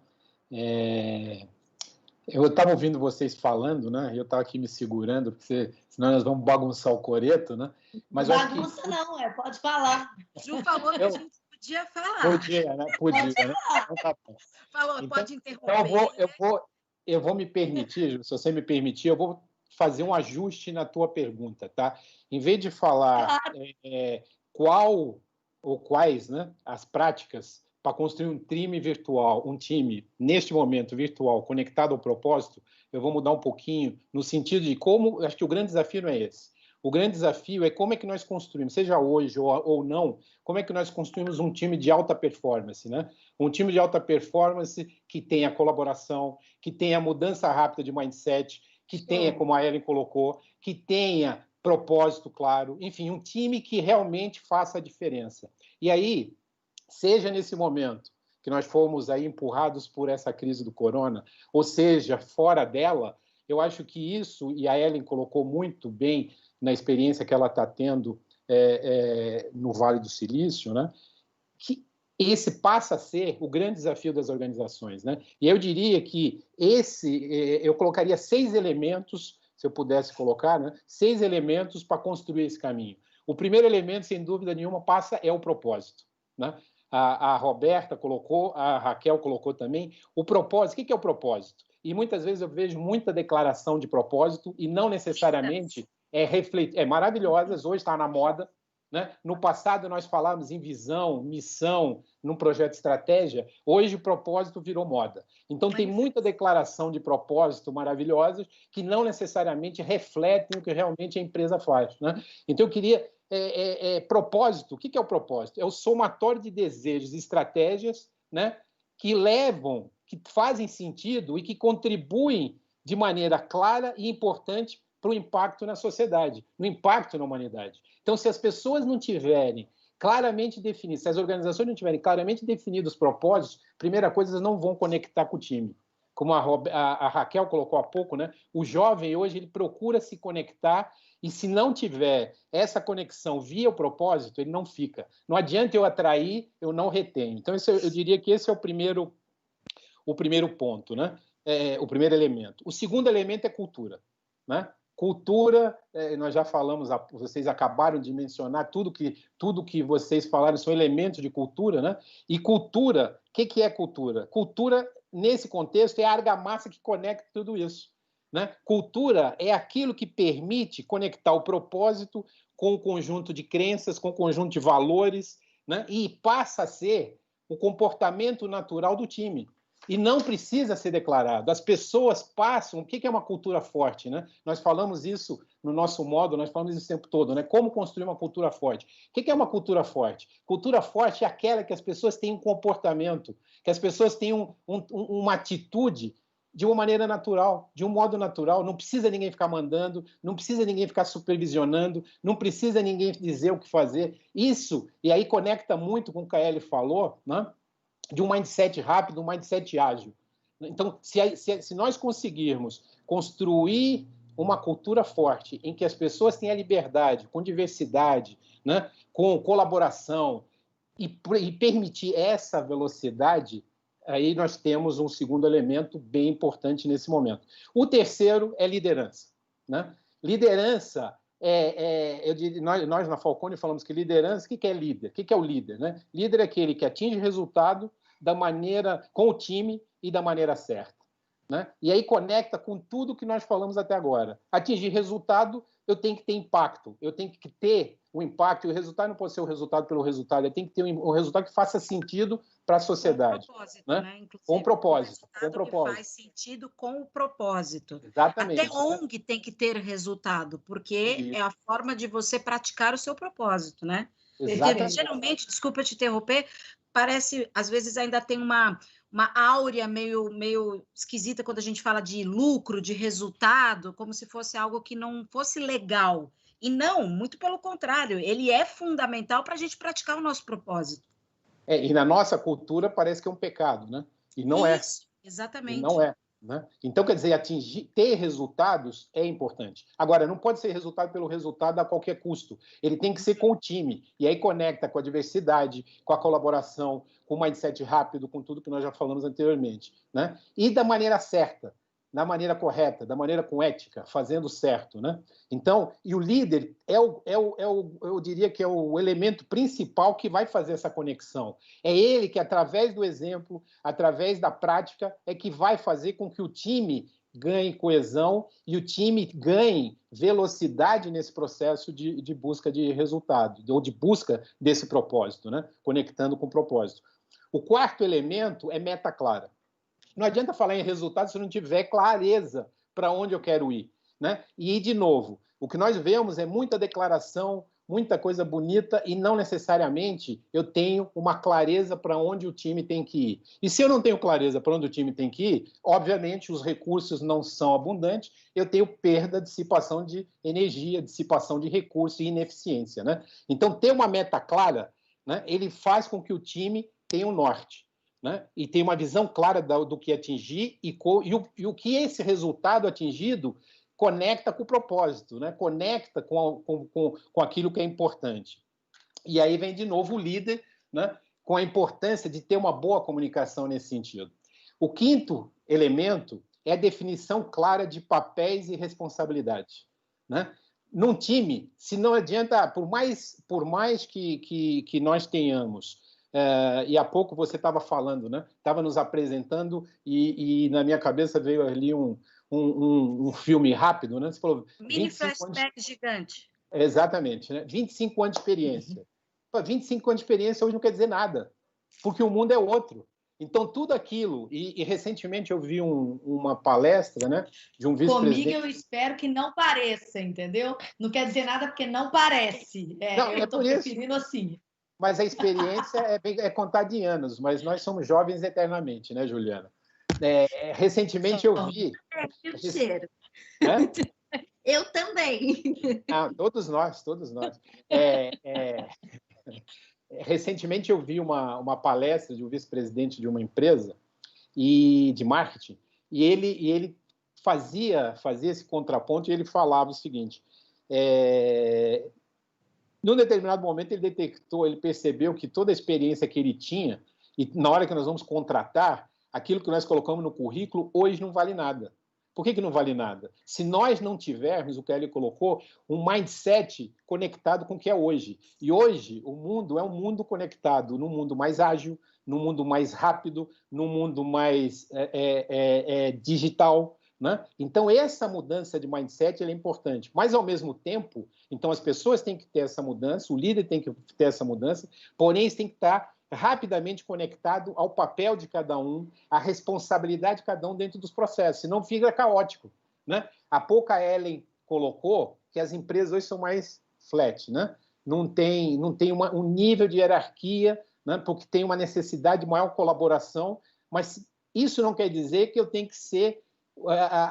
Eu estava ouvindo vocês falando, né? Eu estava aqui me segurando, porque senão nós vamos bagunçar o coreto, né? Mas bagunça não, pode falar. Ju falou que a gente podia falar. Podia, né? Podia, né? Então, tá bom. Falou, então, pode interromper. Então eu vou me permitir, Ju, se você me permitir, eu vou fazer um ajuste na tua pergunta, tá? Em vez de falar qual ou quais, né, as práticas para construir um time virtual, neste momento virtual, conectado ao propósito, eu vou mudar um pouquinho no sentido de como, acho que o grande desafio não é esse. O grande desafio é como é que nós construímos, seja hoje ou não, como é que nós construímos um time de alta performance, né? Um time de alta performance que tenha colaboração, que tenha mudança rápida de mindset, que tenha, como a Ellen colocou, que tenha propósito claro, enfim, um time que realmente faça a diferença. E aí, seja nesse momento que nós fomos aí empurrados por essa crise do corona, ou seja, fora dela, eu acho que isso, e a Ellen colocou muito bem na experiência que ela está tendo no Vale do Silício, né, que esse passa a ser o grande desafio das organizações, né? E eu diria que eu colocaria 6 elementos, se eu pudesse colocar, né, 6 elementos para construir esse caminho. O primeiro elemento, sem dúvida nenhuma, é o propósito, né? A Roberta colocou, a Raquel colocou também, o propósito. O que é o propósito? E muitas vezes eu vejo muita declaração de propósito e não necessariamente maravilhosas, hoje está na moda, né? No passado nós falávamos em visão, missão, num projeto de estratégia, hoje o propósito virou moda. Então tem muita declaração de propósito maravilhosas que não necessariamente refletem o que realmente a empresa faz, né? Então eu queria... propósito, o que é o propósito? É o somatório de desejos e estratégias, né, que fazem sentido e que contribuem de maneira clara e importante para o impacto na sociedade, no impacto na humanidade. Então, se as pessoas não tiverem claramente definidas, se as organizações não tiverem claramente definidos os propósitos, primeira coisa, elas não vão conectar com o time. como a Raquel colocou há pouco, né? O jovem hoje ele procura se conectar e se não tiver essa conexão via o propósito, ele não fica. Não adianta eu atrair, eu não retenho. Então, eu diria que esse é o primeiro ponto, né? O primeiro elemento. O segundo elemento é cultura, né? Cultura, nós já falamos, vocês acabaram de mencionar, tudo que vocês falaram são elementos de cultura, né? E cultura, o que é cultura? Cultura, nesse contexto, é a argamassa que conecta tudo isso, né? Cultura é aquilo que permite conectar o propósito com o conjunto de crenças, com o conjunto de valores, né? E passa a ser o comportamento natural do time. E não precisa ser declarado. As pessoas passam... O que é uma cultura forte, né? Nós falamos isso no nosso módulo, nós falamos isso o tempo todo, né? Como construir uma cultura forte. O que é uma cultura forte? Cultura forte é aquela que as pessoas têm um comportamento, que as pessoas têm uma atitude de uma maneira natural, de um modo natural. Não precisa ninguém ficar mandando, não precisa ninguém ficar supervisionando, não precisa ninguém dizer o que fazer. Isso, e aí conecta muito com o que a Ellie falou, né? De um mindset rápido, um mindset ágil. Então, se nós conseguirmos construir uma cultura forte em que as pessoas têm a liberdade, com diversidade, né, com colaboração, e permitir essa velocidade, aí nós temos um segundo elemento bem importante nesse momento. O terceiro é liderança, né? Liderança nós na Falcone falamos que liderança, o que é líder? O que é o líder, né? Líder é aquele que atinge resultado com o time e da maneira certa, né? E aí conecta com tudo que nós falamos até agora. Atingir resultado, eu tenho que ter impacto, eu tenho que ter o impacto, e o resultado não pode ser o resultado pelo resultado, eu tenho que ter um resultado que faça sentido para a sociedade. Com propósito, né? Com um propósito. Que faz sentido com o propósito. Exatamente. Até ONG tem que ter resultado, porque é a forma de você praticar o seu propósito, né? Exatamente. Porque, geralmente, desculpa te interromper, parece, às vezes, ainda tem uma áurea meio esquisita quando a gente fala de lucro, de resultado, como se fosse algo que não fosse legal. E não, muito pelo contrário, ele é fundamental para a gente praticar o nosso propósito. E na nossa cultura parece que é um pecado, né? E não Isso, exatamente. E não é. Né? Então, quer dizer, ter resultados é importante. Agora, não pode ser resultado pelo resultado a qualquer custo. Ele tem que ser com o time. E aí conecta com a diversidade, com a colaboração, com o mindset rápido, com tudo que nós já falamos anteriormente. Né? E da maneira certa, da maneira correta, da maneira com ética, fazendo certo. Né? Então, e o líder eu diria que é o elemento principal que vai fazer essa conexão. É ele que, através do exemplo, através da prática, é que vai fazer com que o time ganhe coesão e o time ganhe velocidade nesse processo de busca de resultado, ou de busca desse propósito, né? Conectando com o propósito. O quarto elemento é meta clara. Não adianta falar em resultado se não tiver clareza para onde eu quero ir, né? E, de novo, o que nós vemos é muita declaração, muita coisa bonita e não necessariamente eu tenho uma clareza para onde o time tem que ir. E se eu não tenho clareza para onde o time tem que ir, obviamente os recursos não são abundantes, eu tenho perda, dissipação de energia, dissipação de recursos e ineficiência, né? Então, ter uma meta clara, né, ele faz com que o time tenha um norte. Né? E tem uma visão clara do que atingir e o que esse resultado atingido conecta com o propósito, né? Conecta com aquilo que é importante. E aí vem de novo o líder, né? Com a importância de ter uma boa comunicação nesse sentido. O quinto elemento é a definição clara de papéis e responsabilidades. Né? Num time, se não adianta, por mais que nós tenhamos... e há pouco você estava falando, né? Estava nos apresentando e na minha cabeça veio ali um filme rápido, né? Você falou... Mini flashback gigante. Exatamente, né? 25 anos de experiência. 25 anos de experiência hoje não quer dizer nada, porque o mundo é outro. Então, tudo aquilo... E recentemente eu vi uma palestra, né, de um vice-presidente... Comigo eu espero que não pareça, entendeu? Não quer dizer nada porque não parece. Eu estou preferindo assim. Mas a experiência é contar de anos, mas nós somos jovens eternamente, né, Juliana? Recentemente eu vi... Eu também. Todos nós. Recentemente eu vi uma palestra de um vice-presidente de uma empresa de marketing, E ele fazia esse contraponto e ele falava o seguinte, num determinado momento ele percebeu que toda a experiência que ele tinha, e na hora que nós vamos contratar, aquilo que nós colocamos no currículo hoje não vale nada. Por que não vale nada? Se nós não tivermos, o que ele colocou, um mindset conectado com o que é hoje. E hoje o mundo é um mundo conectado, num mundo mais ágil, num mundo mais rápido, num mundo mais digital, né? Então, essa mudança de mindset é importante. Mas, ao mesmo tempo, então as pessoas têm que ter essa mudança, o líder tem que ter essa mudança, porém, eles têm que estar rapidamente conectado ao papel de cada um, à responsabilidade de cada um dentro dos processos, senão fica caótico, né? Há pouco a Ellen colocou que as empresas hoje são mais flat, né? Não tem um nível de hierarquia, né? Porque tem uma necessidade de maior colaboração, mas isso não quer dizer que eu tenho que ser,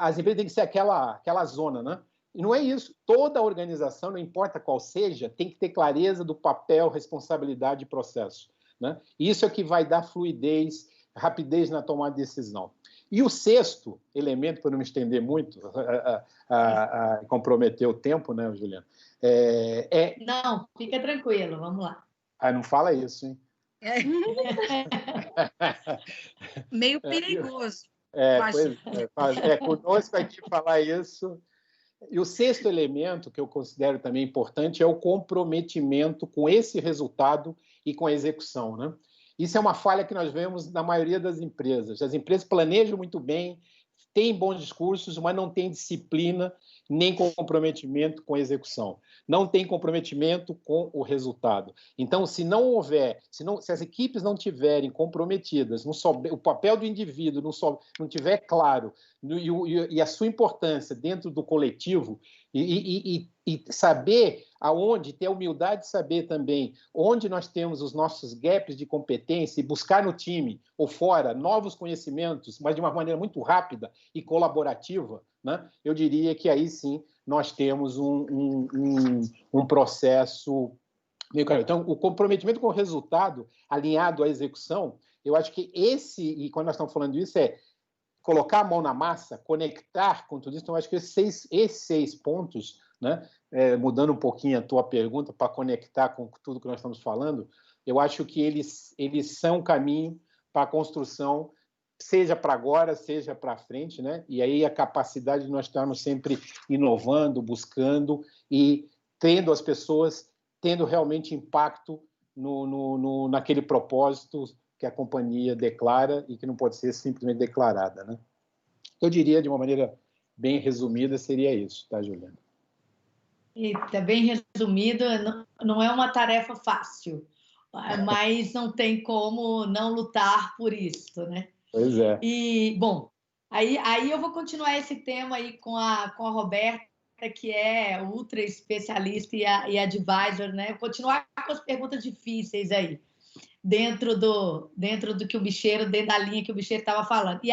as empresas têm que ser aquela zona, né? E não é isso. Toda a organização, não importa qual seja, tem que ter clareza do papel, responsabilidade e processo, né? Isso é que vai dar fluidez, rapidez na tomada de decisão. E o sexto elemento, para não me estender muito, comprometer o tempo, né, Juliana? Não, fica tranquilo, vamos lá. Não fala isso, hein? Meio perigoso. Conosco aqui falar isso. E o sexto elemento, que eu considero também importante, é o comprometimento com esse resultado e com a execução, né? Isso é uma falha que nós vemos na maioria das empresas. As empresas planejam muito bem, têm bons discursos, mas não têm disciplina nem comprometimento com a execução. Não tem comprometimento com o resultado. Então, se as equipes não tiverem comprometidas, o papel do indivíduo não tiver claro e a sua importância dentro do coletivo e saber aonde, ter a humildade de saber também onde nós temos os nossos gaps de competência e buscar no time ou fora novos conhecimentos, mas de uma maneira muito rápida e colaborativa, né? Eu diria que aí sim nós temos um processo meio claro. Então, o comprometimento com o resultado alinhado à execução, eu acho que e quando nós estamos falando isso, colocar a mão na massa, conectar com tudo isso. Então, eu acho que esses seis pontos, né, mudando um pouquinho a tua pergunta para conectar com tudo que nós estamos falando, eu acho que eles são um caminho para a construção, seja para agora, seja para frente, né? E aí a capacidade de nós estarmos sempre inovando, buscando e tendo as pessoas tendo realmente impacto naquele propósito que a companhia declara e que não pode ser simplesmente declarada, né? Eu diria, de uma maneira bem resumida, seria isso, tá, Juliana? Eita, bem resumido, não é uma tarefa fácil, mas não tem como não lutar por isso, né? Pois é. E, bom, aí eu vou continuar esse tema aí com a Roberta, que é ultra especialista e advisor, né? Vou continuar com as perguntas difíceis aí, dentro do que o Bicheiro, dentro da linha que o Bicheiro estava falando. E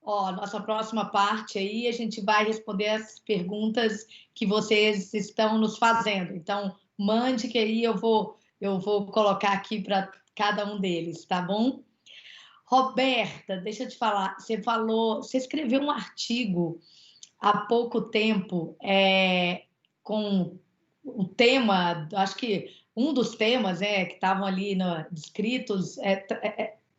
nossa próxima parte aí, a gente vai responder as perguntas que vocês estão nos fazendo. Então, mande que aí eu vou colocar aqui para cada um deles, tá bom? Roberta, deixa eu te falar, você escreveu um artigo há pouco tempo com o tema, acho que um dos temas que estavam ali descritos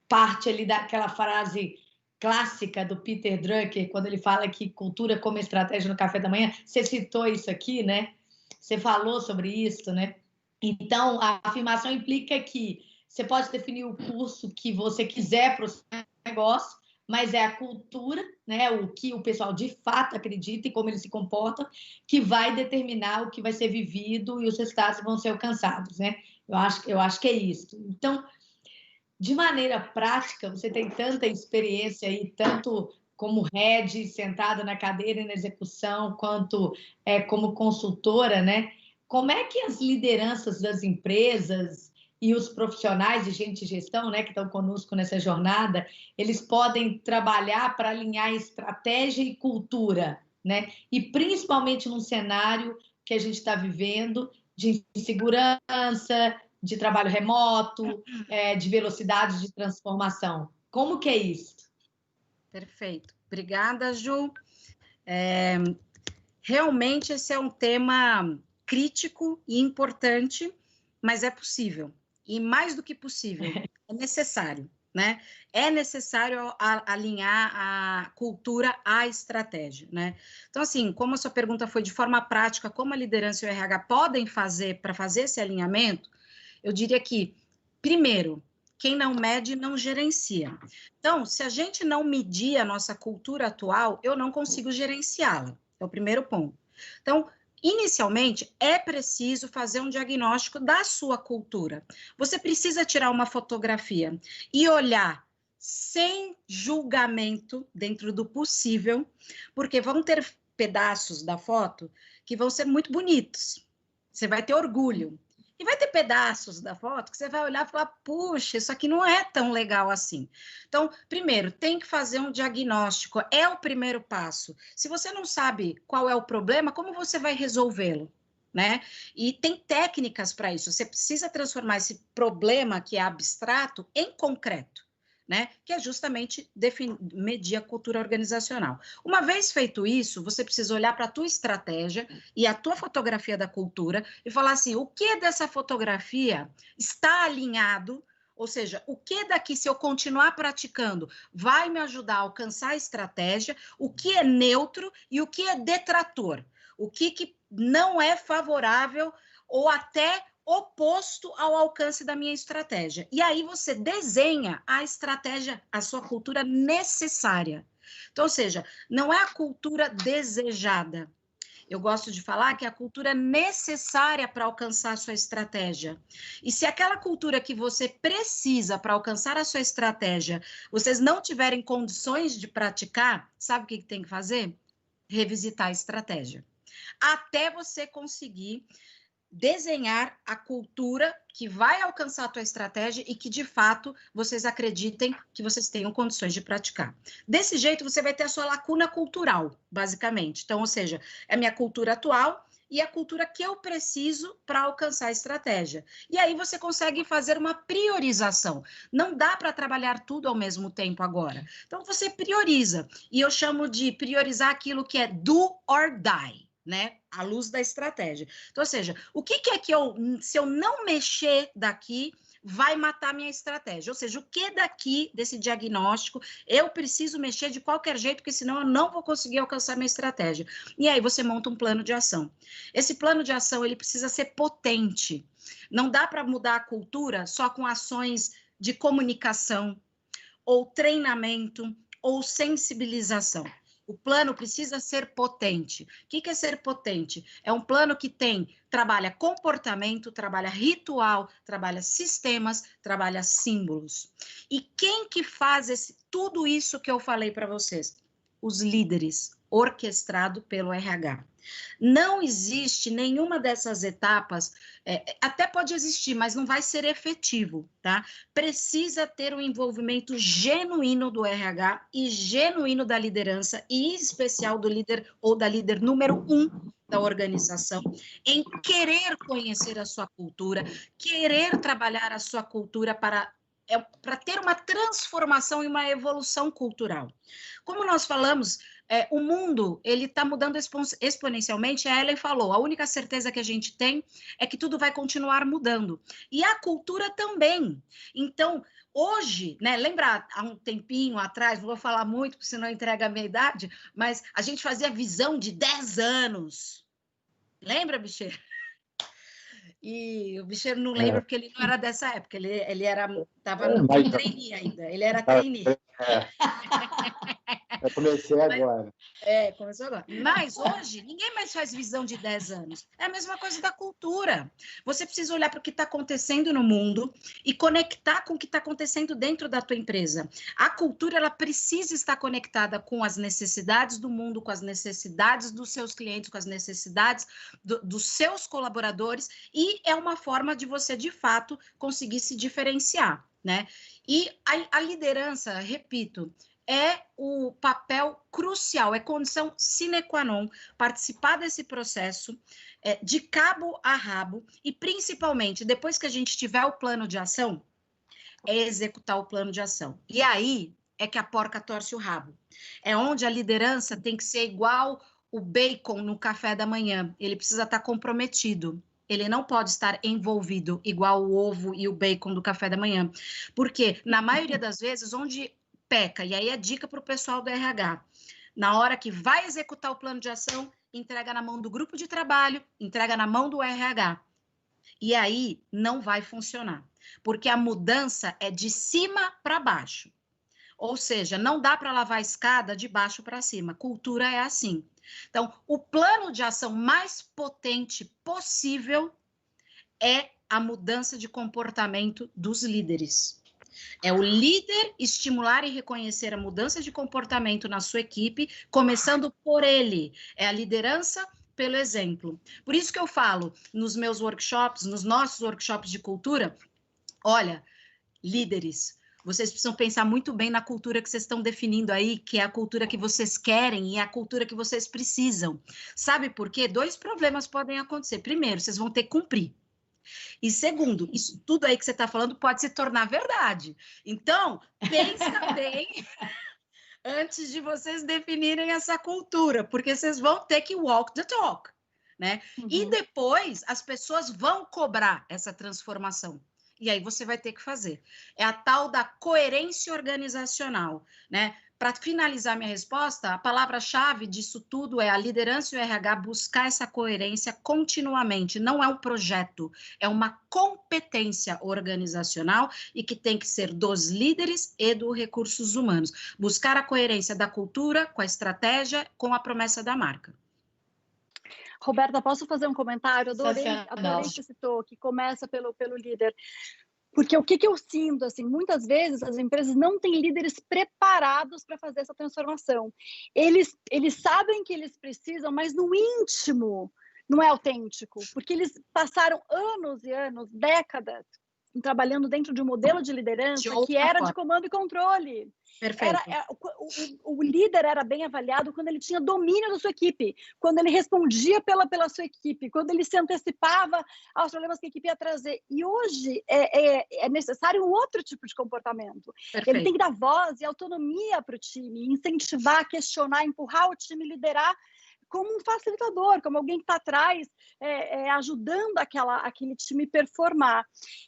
parte ali daquela frase clássica do Peter Drucker, quando ele fala que cultura como estratégia no café da manhã. Você citou isso aqui, né? Você falou sobre isso, né? Então, a afirmação implica que você pode definir o curso que você quiser para o seu negócio, mas é a cultura, né, o que o pessoal de fato acredita e como ele se comporta, que vai determinar o que vai ser vivido e os resultados vão ser alcançados, né? Eu acho que é isso. Então, de maneira prática, você tem tanta experiência aí, tanto como head, sentada na cadeira e na execução, quanto como consultora, né? Como é que as lideranças das empresas e os profissionais de gente de gestão, né, que estão conosco nessa jornada, eles podem trabalhar para alinhar estratégia e cultura, né? E principalmente num cenário que a gente está vivendo de insegurança, de trabalho remoto, de velocidade de transformação. Como que é isso? Perfeito. Obrigada, Ju. Realmente esse é um tema crítico e importante, mas é possível. E mais do que possível, é necessário, né? É necessário alinhar a cultura à estratégia, né? Então, assim, como a sua pergunta foi de forma prática, como a liderança e o RH podem fazer para fazer esse alinhamento, eu diria que, primeiro, quem não mede não gerencia. Então, se a gente não medir a nossa cultura atual, eu não consigo gerenciá-la. É o primeiro ponto. Então, inicialmente, é preciso fazer um diagnóstico da sua cultura. Você precisa tirar uma fotografia e olhar sem julgamento, dentro do possível, porque vão ter pedaços da foto que vão ser muito bonitos. Você vai ter orgulho. E vai ter pedaços da foto que você vai olhar e falar, puxa, isso aqui não é tão legal assim. Então, primeiro, tem que fazer um diagnóstico, é o primeiro passo. Se você não sabe qual é o problema, como você vai resolvê-lo, né? E tem técnicas para isso. Você precisa transformar esse problema que é abstrato em concreto, né? Que é justamente medir a cultura organizacional. Uma vez feito isso, você precisa olhar para a tua estratégia e a tua fotografia da cultura e falar assim, o que dessa fotografia está alinhado, ou seja, o que daqui, se eu continuar praticando, vai me ajudar a alcançar a estratégia, o que é neutro e o que é detrator, o que não é favorável ou até oposto ao alcance da minha estratégia. E aí você desenha a estratégia, a sua cultura necessária. Então, ou seja, não é a cultura desejada. Eu gosto de falar que é a cultura necessária para alcançar a sua estratégia. E se aquela cultura que você precisa para alcançar a sua estratégia, vocês não tiverem condições de praticar, sabe o que tem que fazer? Revisitar a estratégia. Até você conseguir desenhar a cultura que vai alcançar a tua estratégia e que, de fato, vocês acreditem que vocês tenham condições de praticar. Desse jeito, você vai ter a sua lacuna cultural, basicamente. Então, ou seja, é a minha cultura atual e a cultura que eu preciso para alcançar a estratégia. E aí você consegue fazer uma priorização. Não dá para trabalhar tudo ao mesmo tempo agora. Então, você prioriza. E eu chamo de priorizar aquilo que é do or die, né? À luz da estratégia. Então, ou seja, o que é que se eu não mexer daqui, vai matar minha estratégia? Ou seja, o que daqui, desse diagnóstico, eu preciso mexer de qualquer jeito, porque senão eu não vou conseguir alcançar minha estratégia. E aí você monta um plano de ação. Esse plano de ação, ele precisa ser potente. Não dá para mudar a cultura só com ações de comunicação, ou treinamento, ou sensibilização. O plano precisa ser potente. O que é ser potente? É um plano que trabalha comportamento, trabalha ritual, trabalha sistemas, trabalha símbolos. E quem que faz tudo isso que eu falei para vocês? Os líderes, orquestrado pelo RH. Não existe nenhuma dessas etapas, até pode existir, mas não vai ser efetivo, tá? Precisa ter um envolvimento genuíno do RH e genuíno da liderança, e em especial do líder ou da líder número 1 da organização, em querer conhecer a sua cultura, querer trabalhar a sua cultura para ter uma transformação e uma evolução cultural. Como nós falamos, o mundo ele está mudando exponencialmente. A Ellen falou, a única certeza que a gente tem é que tudo vai continuar mudando. E a cultura também. Então, hoje, né, lembra há um tempinho atrás, não vou falar muito, porque senão entrega a minha idade, mas a gente fazia visão de 10 anos. Lembra, Bicheiro? E o Bicheiro não lembra porque ele não era dessa época, ele estava no trainee ainda, ele era trainee. Eu comecei agora. Começou agora. Mas hoje, ninguém mais faz visão de 10 anos. É a mesma coisa da cultura. Você precisa olhar para o que está acontecendo no mundo e conectar com o que está acontecendo dentro da tua empresa. A cultura, ela precisa estar conectada com as necessidades do mundo, com as necessidades dos seus clientes, com as necessidades dos seus colaboradores, e é uma forma de você, de fato, conseguir se diferenciar, né? E a liderança, repito, é o papel crucial, é condição sine qua non participar desse processo de cabo a rabo e, principalmente, depois que a gente tiver o plano de ação, é executar o plano de ação. E aí, é que a porca torce o rabo. É onde a liderança tem que ser igual o bacon no café da manhã. Ele precisa estar comprometido. Ele não pode estar envolvido igual o ovo e o bacon do café da manhã. Porque, na maioria das vezes, onde peca, e aí é dica para o pessoal do RH, na hora que vai executar o plano de ação, entrega na mão do grupo de trabalho, entrega na mão do RH. E aí não vai funcionar, porque a mudança é de cima para baixo. Ou seja, não dá para lavar a escada de baixo para cima. Cultura é assim. Então, o plano de ação mais potente possível é a mudança de comportamento dos líderes. É o líder estimular e reconhecer a mudança de comportamento na sua equipe, começando por ele. É a liderança pelo exemplo. Por isso que eu falo nos meus workshops, nos nossos workshops de cultura, olha, líderes, vocês precisam pensar muito bem na cultura que vocês estão definindo aí, que é a cultura que vocês querem e a cultura que vocês precisam. Sabe por quê? 2 problemas podem acontecer. Primeiro, vocês vão ter que cumprir. E segundo, isso tudo aí que você está falando pode se tornar verdade. Então, pensa bem antes de vocês definirem essa cultura, porque vocês vão ter que walk the talk, né? E depois as pessoas vão cobrar essa transformação. E aí você vai ter que fazer. É a tal da coerência organizacional, né? Para finalizar minha resposta, a palavra-chave disso tudo é a liderança e o RH buscar essa coerência continuamente. Não é um projeto, é uma competência organizacional e que tem que ser dos líderes e dos recursos humanos. Buscar a coerência da cultura com a estratégia, com a promessa da marca. Roberta, posso fazer um comentário? Adorei que você citou, que começa pelo líder. Porque o que eu sinto, assim, muitas vezes as empresas não têm líderes preparados para fazer essa transformação. Eles sabem que eles precisam, mas no íntimo não é autêntico, porque eles passaram anos e anos, décadas, trabalhando dentro de um modelo de liderança que era de comando e controle. Perfeito. O líder era bem avaliado quando ele tinha domínio da sua equipe, quando ele respondia pela sua equipe, quando ele se antecipava aos problemas que a equipe ia trazer. E hoje é necessário um outro tipo de comportamento. Perfeito. Ele tem que dar voz e autonomia para o time, incentivar, questionar, empurrar o time, liderar como um facilitador, como alguém que está atrás, ajudando aquele time performar.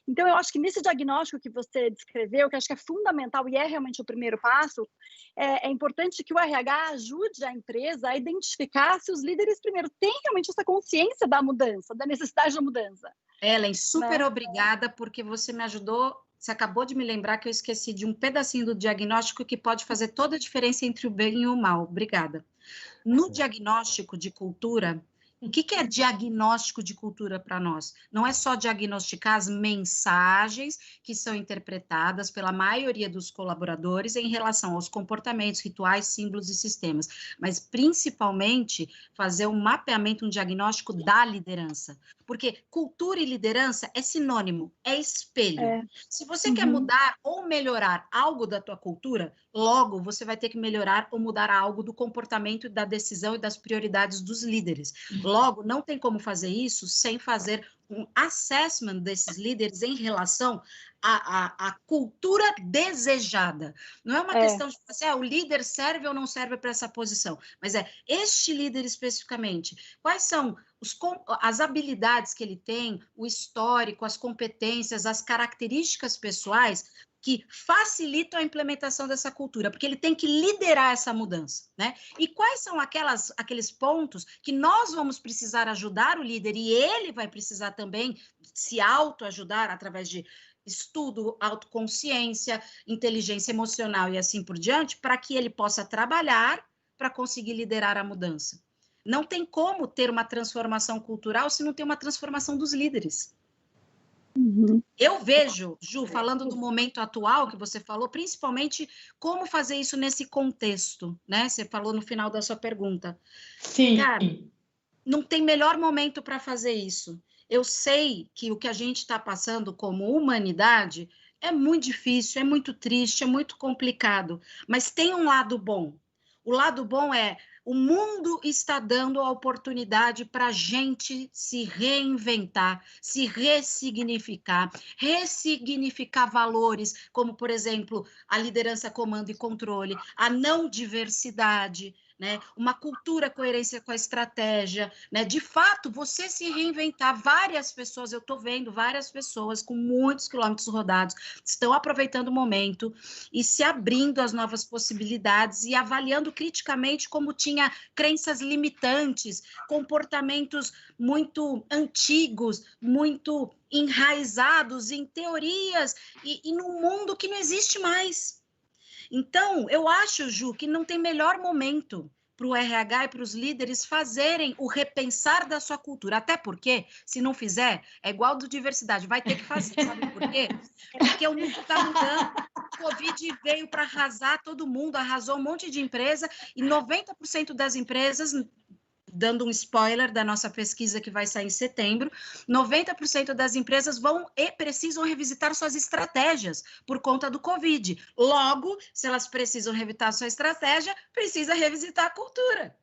Então, eu acho que nesse diagnóstico que você descreveu, que acho que é fundamental e é realmente o primeiro passo, é importante que o RH ajude a empresa a identificar se os líderes, primeiro, têm realmente essa consciência da mudança, da necessidade da mudança. Ellen, super obrigada, porque você me ajudou. Você acabou de me lembrar que eu esqueci de um pedacinho do diagnóstico que pode fazer toda a diferença entre o bem e o mal. Obrigada. No diagnóstico de cultura, o que é diagnóstico de cultura para nós? Não é só diagnosticar as mensagens que são interpretadas pela maioria dos colaboradores em relação aos comportamentos, rituais, símbolos e sistemas, mas principalmente fazer um mapeamento, um diagnóstico da liderança. Porque cultura e liderança é sinônimo, é espelho. Se você quer mudar ou melhorar algo da tua cultura, logo você vai ter que melhorar ou mudar algo do comportamento, da decisão e das prioridades dos líderes. Logo, não tem como fazer isso sem fazer um assessment desses líderes em relação à cultura desejada. Não é uma questão de assim, o líder serve ou não serve para essa posição, mas este líder especificamente, quais são as habilidades que ele tem, o histórico, as competências, as características pessoais que facilitam a implementação dessa cultura, porque ele tem que liderar essa mudança, né? E quais são aqueles pontos que nós vamos precisar ajudar o líder e ele vai precisar também se autoajudar através de estudo, autoconsciência, inteligência emocional e assim por diante, para que ele possa trabalhar para conseguir liderar a mudança. Não tem como ter uma transformação cultural se não tem uma transformação dos líderes. Eu vejo, Ju, falando do momento atual que você falou, principalmente como fazer isso nesse contexto, né? Você falou no final da sua pergunta. Sim. Cara, não tem melhor momento para fazer isso. Eu sei que o que a gente está passando como humanidade é muito difícil, é muito triste, é muito complicado, mas tem um lado bom. O lado bom é O mundo está dando a oportunidade para a gente se reinventar, se ressignificar, ressignificar valores, como, por exemplo, a liderança, comando e controle, a não diversidade, né? Uma cultura, coerência com a estratégia, né? De fato, você se reinventar. Várias pessoas, eu estou vendo várias pessoas com muitos quilômetros rodados, estão aproveitando o momento e se abrindo às novas possibilidades e avaliando criticamente como tinha crenças limitantes, comportamentos muito antigos, muito enraizados em teorias e num mundo que não existe mais. Então, eu acho, Ju, que não tem melhor momento para o RH e para os líderes fazerem o repensar da sua cultura. Até porque, se não fizer, é igual do diversidade, vai ter que fazer. Sabe por quê? Porque o mundo está mudando. O Covid veio para arrasar todo mundo, arrasou um monte de empresa, e 90% das empresas, dando um spoiler da nossa pesquisa que vai sair em setembro, 90% das empresas vão e precisam revisitar suas estratégias por conta do Covid. Logo, se elas precisam revisitar sua estratégia, precisa revisitar a cultura.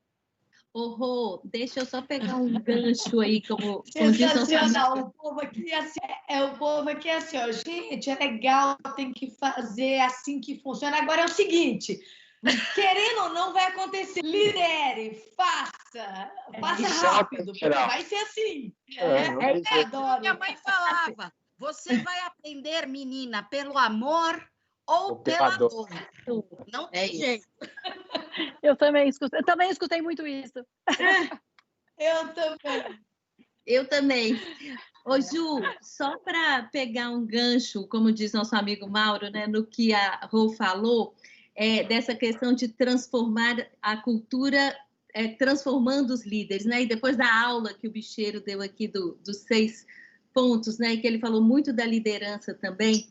Rô, deixa eu só pegar um gancho aí, como sensacional. O povo aqui é assim, ó, gente, é legal, tem que fazer assim que funciona. Agora é o seguinte, querendo ou não, vai acontecer. Lidere, faça rápido, porque vai ser assim. Adoro. Minha mãe falava, você vai aprender, menina, pelo amor ou pela dor. Não tem jeito. Eu também escutei muito isso. Eu também. Ô, Ju, só para pegar um gancho, como diz nosso amigo Mauro, né, no que a Rô falou, dessa questão de transformar a cultura, transformando os líderes, né? E depois da aula que o Bicheiro deu aqui dos 6 pontos, né? E que ele falou muito da liderança também,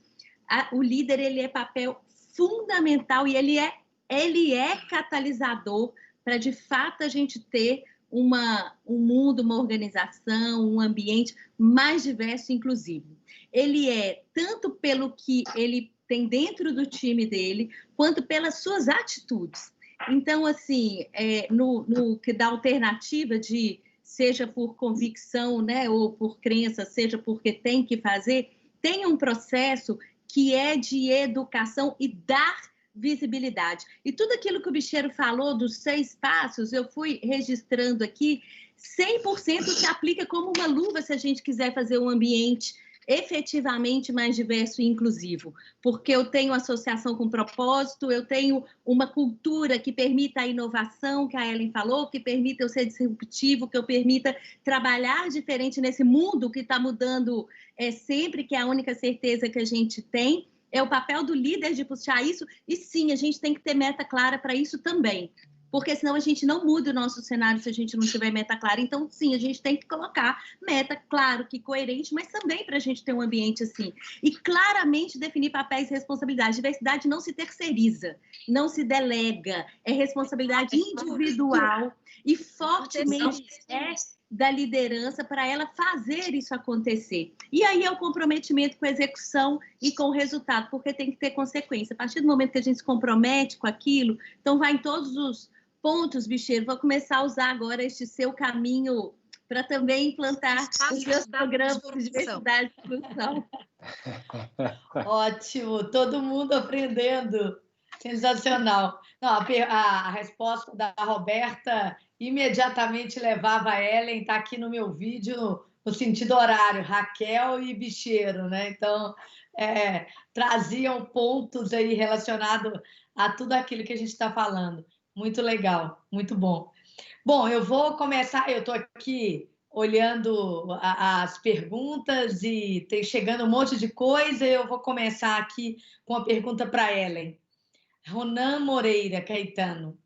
o líder, ele é papel fundamental e ele é catalisador para, de fato, a gente ter um mundo, uma organização, um ambiente mais diverso e inclusivo. Ele é tanto pelo que ele tem dentro do time dele, quanto pelas suas atitudes. Então, assim, no que dá alternativa de, seja por convicção, né, ou por crença, seja porque tem que fazer, tem um processo que é de educação e dar visibilidade. E tudo aquilo que o Bicheiro falou dos 6 passos, eu fui registrando aqui, 100% se aplica como uma luva se a gente quiser fazer um ambiente efetivamente mais diverso e inclusivo, porque eu tenho associação com propósito, eu tenho uma cultura que permita a inovação, que a Ellen falou, que permita eu ser disruptivo, que eu permita trabalhar diferente nesse mundo que está mudando sempre, que é a única certeza que a gente tem. É o papel do líder de puxar isso, e sim, a gente tem que ter meta clara para isso também, porque senão a gente não muda o nosso cenário se a gente não tiver meta clara. Então, sim, a gente tem que colocar meta, claro que coerente, mas também para a gente ter um ambiente assim. E claramente definir papéis e responsabilidades. Diversidade não se terceiriza, não se delega, é responsabilidade individual e fortemente da liderança para ela fazer isso acontecer. E aí é o comprometimento com a execução e com o resultado, porque tem que ter consequência. A partir do momento que a gente se compromete com aquilo, então vai em todos os pontos, Bicheiro. Vou começar a usar agora este seu caminho para também implantar os meus programas de diversidade e inclusão. Ótimo, todo mundo aprendendo. Sensacional. Não, a resposta da Roberta imediatamente levava a Ellen, está aqui no meu vídeo, no sentido horário, Raquel e Bicheiro, né? Então, traziam pontos aí relacionados a tudo aquilo que a gente está falando. Muito legal, muito bom. Bom, eu vou começar, eu estou aqui olhando as perguntas e tem chegando um monte de coisa, eu vou começar aqui com a pergunta para a Ellen. Ronan Moreira Caetano.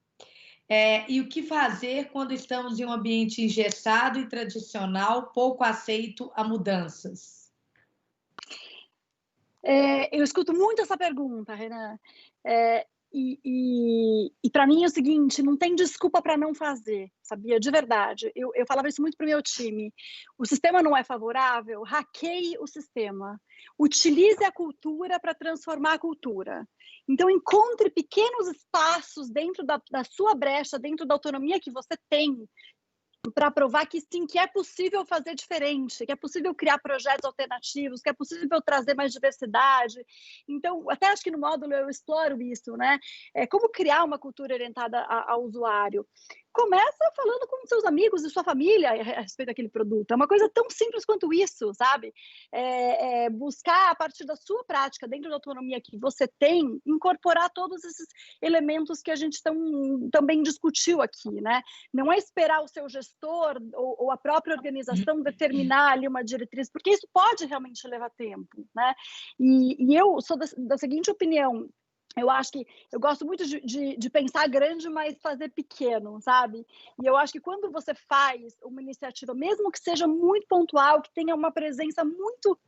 E o que fazer quando estamos em um ambiente engessado e tradicional, pouco aceito a mudanças? Eu escuto muito essa pergunta, Renan. E para mim é o seguinte, não tem desculpa para não fazer, sabia? De verdade. Eu falava isso muito para o meu time. O sistema não é favorável, hackeie o sistema. Utilize a cultura para transformar a cultura. Então, encontre pequenos espaços dentro da sua brecha, dentro da autonomia que você tem, para provar que sim, que é possível fazer diferente, que é possível criar projetos alternativos, que é possível trazer mais diversidade. Então, até acho que no módulo eu exploro isso, né? Como criar uma cultura orientada ao usuário. Começa falando com seus amigos e sua família a respeito daquele produto. É uma coisa tão simples quanto isso, sabe? Buscar, a partir da sua prática, dentro da autonomia que você tem, incorporar todos esses elementos que a gente também discutiu aqui, né? Não é esperar o seu gestor ou a própria organização determinar ali uma diretriz, porque isso pode realmente levar tempo, né? E eu sou da seguinte opinião: eu acho que eu gosto muito de pensar grande, mas fazer pequeno, sabe? E eu acho que quando você faz uma iniciativa, mesmo que seja muito pontual, que tenha uma presença muito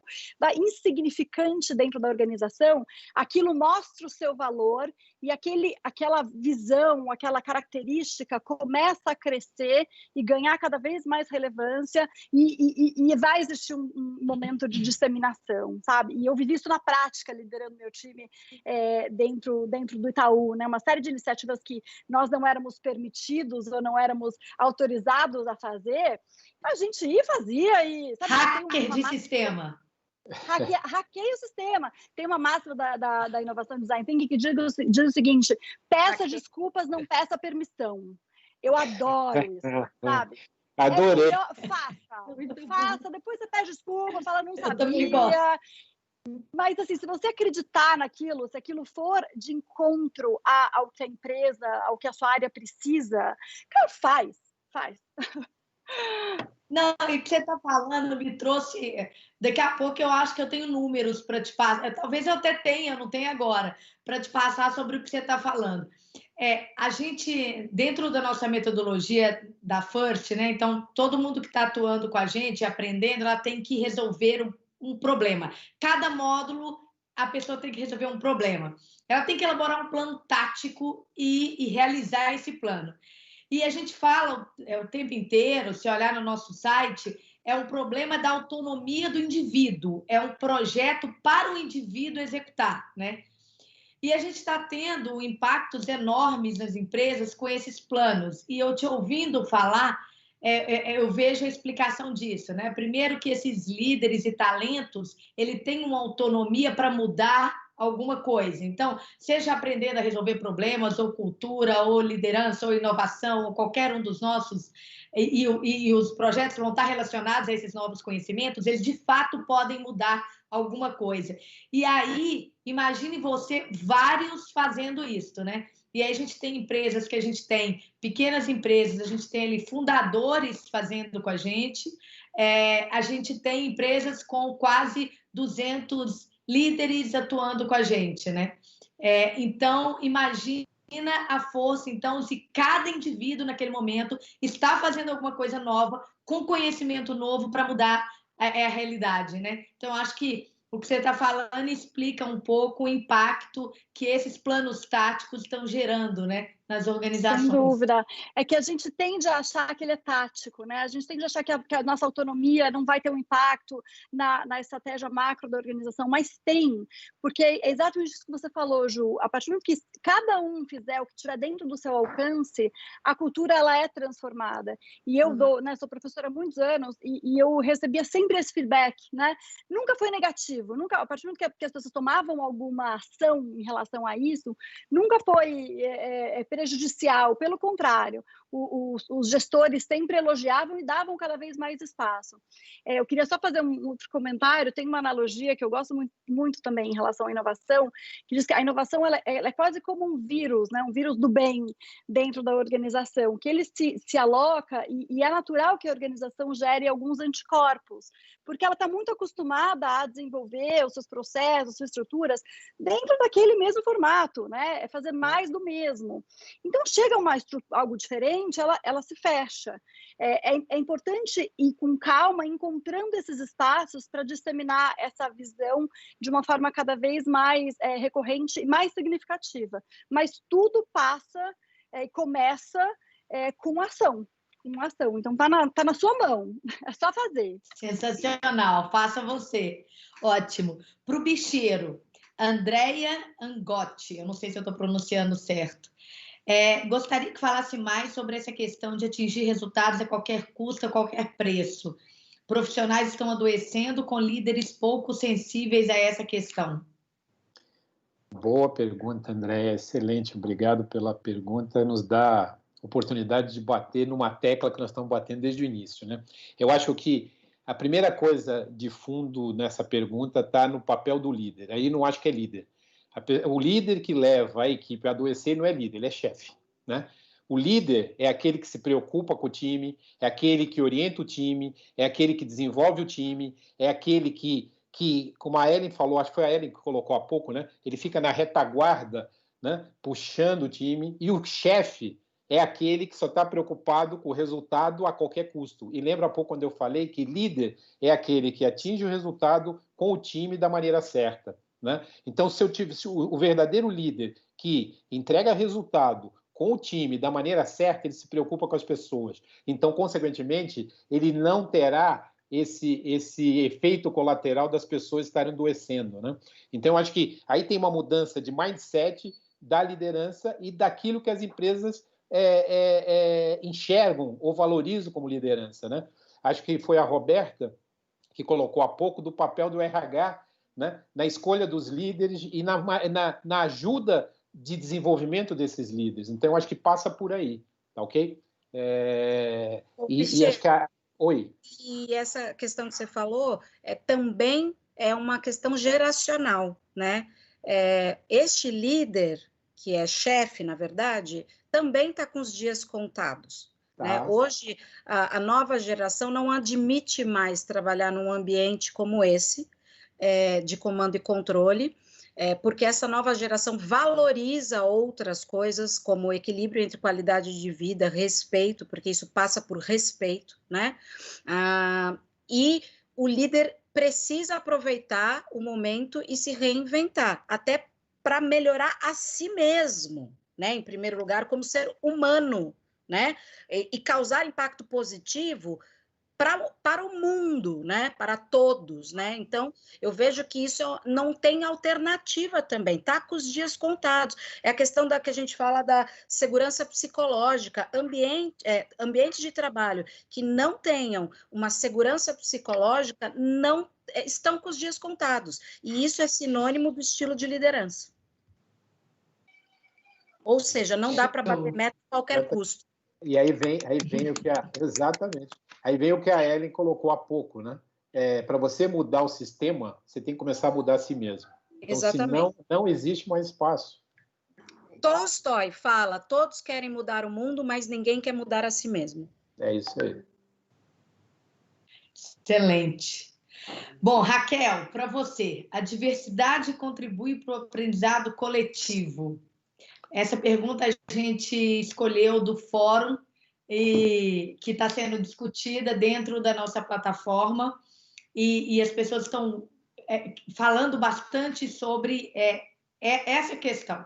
insignificante dentro da organização, aquilo mostra o seu valor e aquela visão, aquela característica começa a crescer e ganhar cada vez mais relevância e vai existir um momento de disseminação, sabe? E eu vivi isso na prática, liderando meu time dentro do Itaú, né? Uma série de iniciativas que nós não éramos permitidos ou não éramos autorizados a fazer, a gente ia e fazia. Hacker de sistema. Hackeia o sistema. Tem uma máxima da inovação design thinking que diz o seguinte: peça desculpas, não peça permissão. Eu adoro isso, sabe? Adorei. Faça, depois você pede desculpa, fala não sabia. Mas, assim, se você acreditar naquilo, se aquilo for de encontro ao que a empresa, ao que a sua área precisa, cara, faz. Não, e o que você está falando me trouxe... Daqui a pouco eu acho que eu tenho números para te passar. Talvez eu até tenha, não tenho agora, para te passar sobre o que você está falando. A gente, dentro da nossa metodologia da FIRST, né? Então, todo mundo que está atuando com a gente, aprendendo, ela tem que resolver um problema. Cada módulo, a pessoa tem que resolver um problema. Ela tem que elaborar um plano tático e realizar esse plano. E a gente fala o tempo inteiro, se olhar no nosso site, é um problema da autonomia do indivíduo, é um projeto para o indivíduo executar, né? E a gente está tendo impactos enormes nas empresas com esses planos. E eu te ouvindo falar, eu vejo a explicação disso, né? Primeiro que esses líderes e talentos, ele tem uma autonomia para mudar alguma coisa. Então, seja aprendendo a resolver problemas, ou cultura, ou liderança, ou inovação, ou qualquer um dos nossos, e os projetos vão estar relacionados a esses novos conhecimentos, eles de fato podem mudar alguma coisa. E aí, imagine você, vários fazendo isso, né? E aí a gente tem empresas que a gente tem, pequenas empresas, a gente tem ali fundadores fazendo com a gente tem empresas com quase 200 líderes atuando com a gente, né? Então, imagina a força, então, se cada indivíduo naquele momento está fazendo alguma coisa nova, com conhecimento novo para mudar a realidade, né? Então, acho que o que você está falando explica um pouco o impacto que esses planos táticos estão gerando, né, nas organizações. Sem dúvida. É que a gente tende a achar que ele é tático, né? A gente tende a achar que a nossa autonomia não vai ter um impacto na estratégia macro da organização, mas tem, porque é exatamente isso que você falou, Ju. A partir do momento que cada um fizer o que estiver dentro do seu alcance, a cultura ela é transformada. E eu sou professora há muitos anos e eu recebia sempre esse feedback, né? Nunca foi negativo, nunca, a partir do momento que as pessoas tomavam alguma ação em relação a isso, nunca foi prejudicial, pelo contrário, os gestores sempre elogiavam e davam cada vez mais espaço. Eu queria só fazer um outro comentário, tem uma analogia que eu gosto muito, muito também em relação à inovação, que diz que a inovação ela é quase como um vírus, né? Um vírus do bem dentro da organização, que ele se aloca e é natural que a organização gere alguns anticorpos, porque ela está muito acostumada a desenvolver os seus processos, suas estruturas dentro daquele mesmo formato, né? É fazer mais do mesmo. Então, chega algo diferente, ela se fecha. É importante ir com calma, encontrando esses espaços para disseminar essa visão de uma forma cada vez mais recorrente e mais significativa. Mas tudo passa e começa com ação. Então, tá na sua mão, é só fazer. Sensacional, faça você. Ótimo. Para o bicheiro, Andrea Angotti, eu não sei se eu estou pronunciando certo. Gostaria que falasse mais sobre essa questão de atingir resultados a qualquer custo, a qualquer preço. Profissionais estão adoecendo com líderes pouco sensíveis a essa questão. Boa pergunta, Andréia, excelente, obrigado pela pergunta, nos dá oportunidade de bater numa tecla que nós estamos batendo desde o início, né? Eu acho que a primeira coisa de fundo nessa pergunta está no papel do líder, aí não acho que é líder. O líder que leva a equipe a adoecer não é líder, ele é chefe, né? O líder é aquele que se preocupa com o time, é aquele que orienta o time, é aquele que desenvolve o time, é aquele que como a Ellen falou, acho que foi a Ellen que colocou há pouco, né? Ele fica na retaguarda, né? Puxando o time, e o chefe é aquele que só está preocupado com o resultado a qualquer custo. E lembra há pouco quando eu falei que líder é aquele que atinge o resultado com o time da maneira certa, né? Então, se o verdadeiro líder que entrega resultado com o time da maneira certa, ele se preocupa com as pessoas. Então, consequentemente, ele não terá esse efeito colateral das pessoas estarem adoecendo, né? Então, eu acho que aí tem uma mudança de mindset da liderança e daquilo que as empresas enxergam ou valorizam como liderança, né? Acho que foi a Roberta que colocou há pouco do papel do RH, né? Na escolha dos líderes e na ajuda de desenvolvimento desses líderes. Então, eu acho que passa por aí, tá ok? E acho que Oi. E essa questão que você falou também é uma questão geracional, né? Este líder, que é chefe, na verdade, também está com os dias contados. Tá. Né? Hoje, a nova geração não admite mais trabalhar num ambiente como esse, de comando e controle, porque essa nova geração valoriza outras coisas, como o equilíbrio entre qualidade de vida, respeito, porque isso passa por respeito, né? E o líder precisa aproveitar o momento e se reinventar, até para melhorar a si mesmo, né? Em primeiro lugar, como ser humano, né? E causar impacto positivo para o mundo, né? Para todos, né? Então, eu vejo que isso não tem alternativa também, tá com os dias contados. É a questão que a gente fala da segurança psicológica, ambientes de trabalho que não tenham uma segurança psicológica não estão com os dias contados. E isso é sinônimo do estilo de liderança. Ou seja, não dá para bater meta a qualquer custo. E aí vem o que exatamente. Aí vem o que a Ellen colocou há pouco, né? Para você mudar o sistema, você tem que começar a mudar a si mesmo. Então, exatamente. Senão, não existe mais espaço. Tolstói fala, todos querem mudar o mundo, mas ninguém quer mudar a si mesmo. É isso aí. Excelente. Bom, Raquel, para você, a diversidade contribui para o aprendizado coletivo? Essa pergunta a gente escolheu do fórum que está sendo discutida dentro da nossa plataforma e as pessoas estão falando bastante sobre essa questão.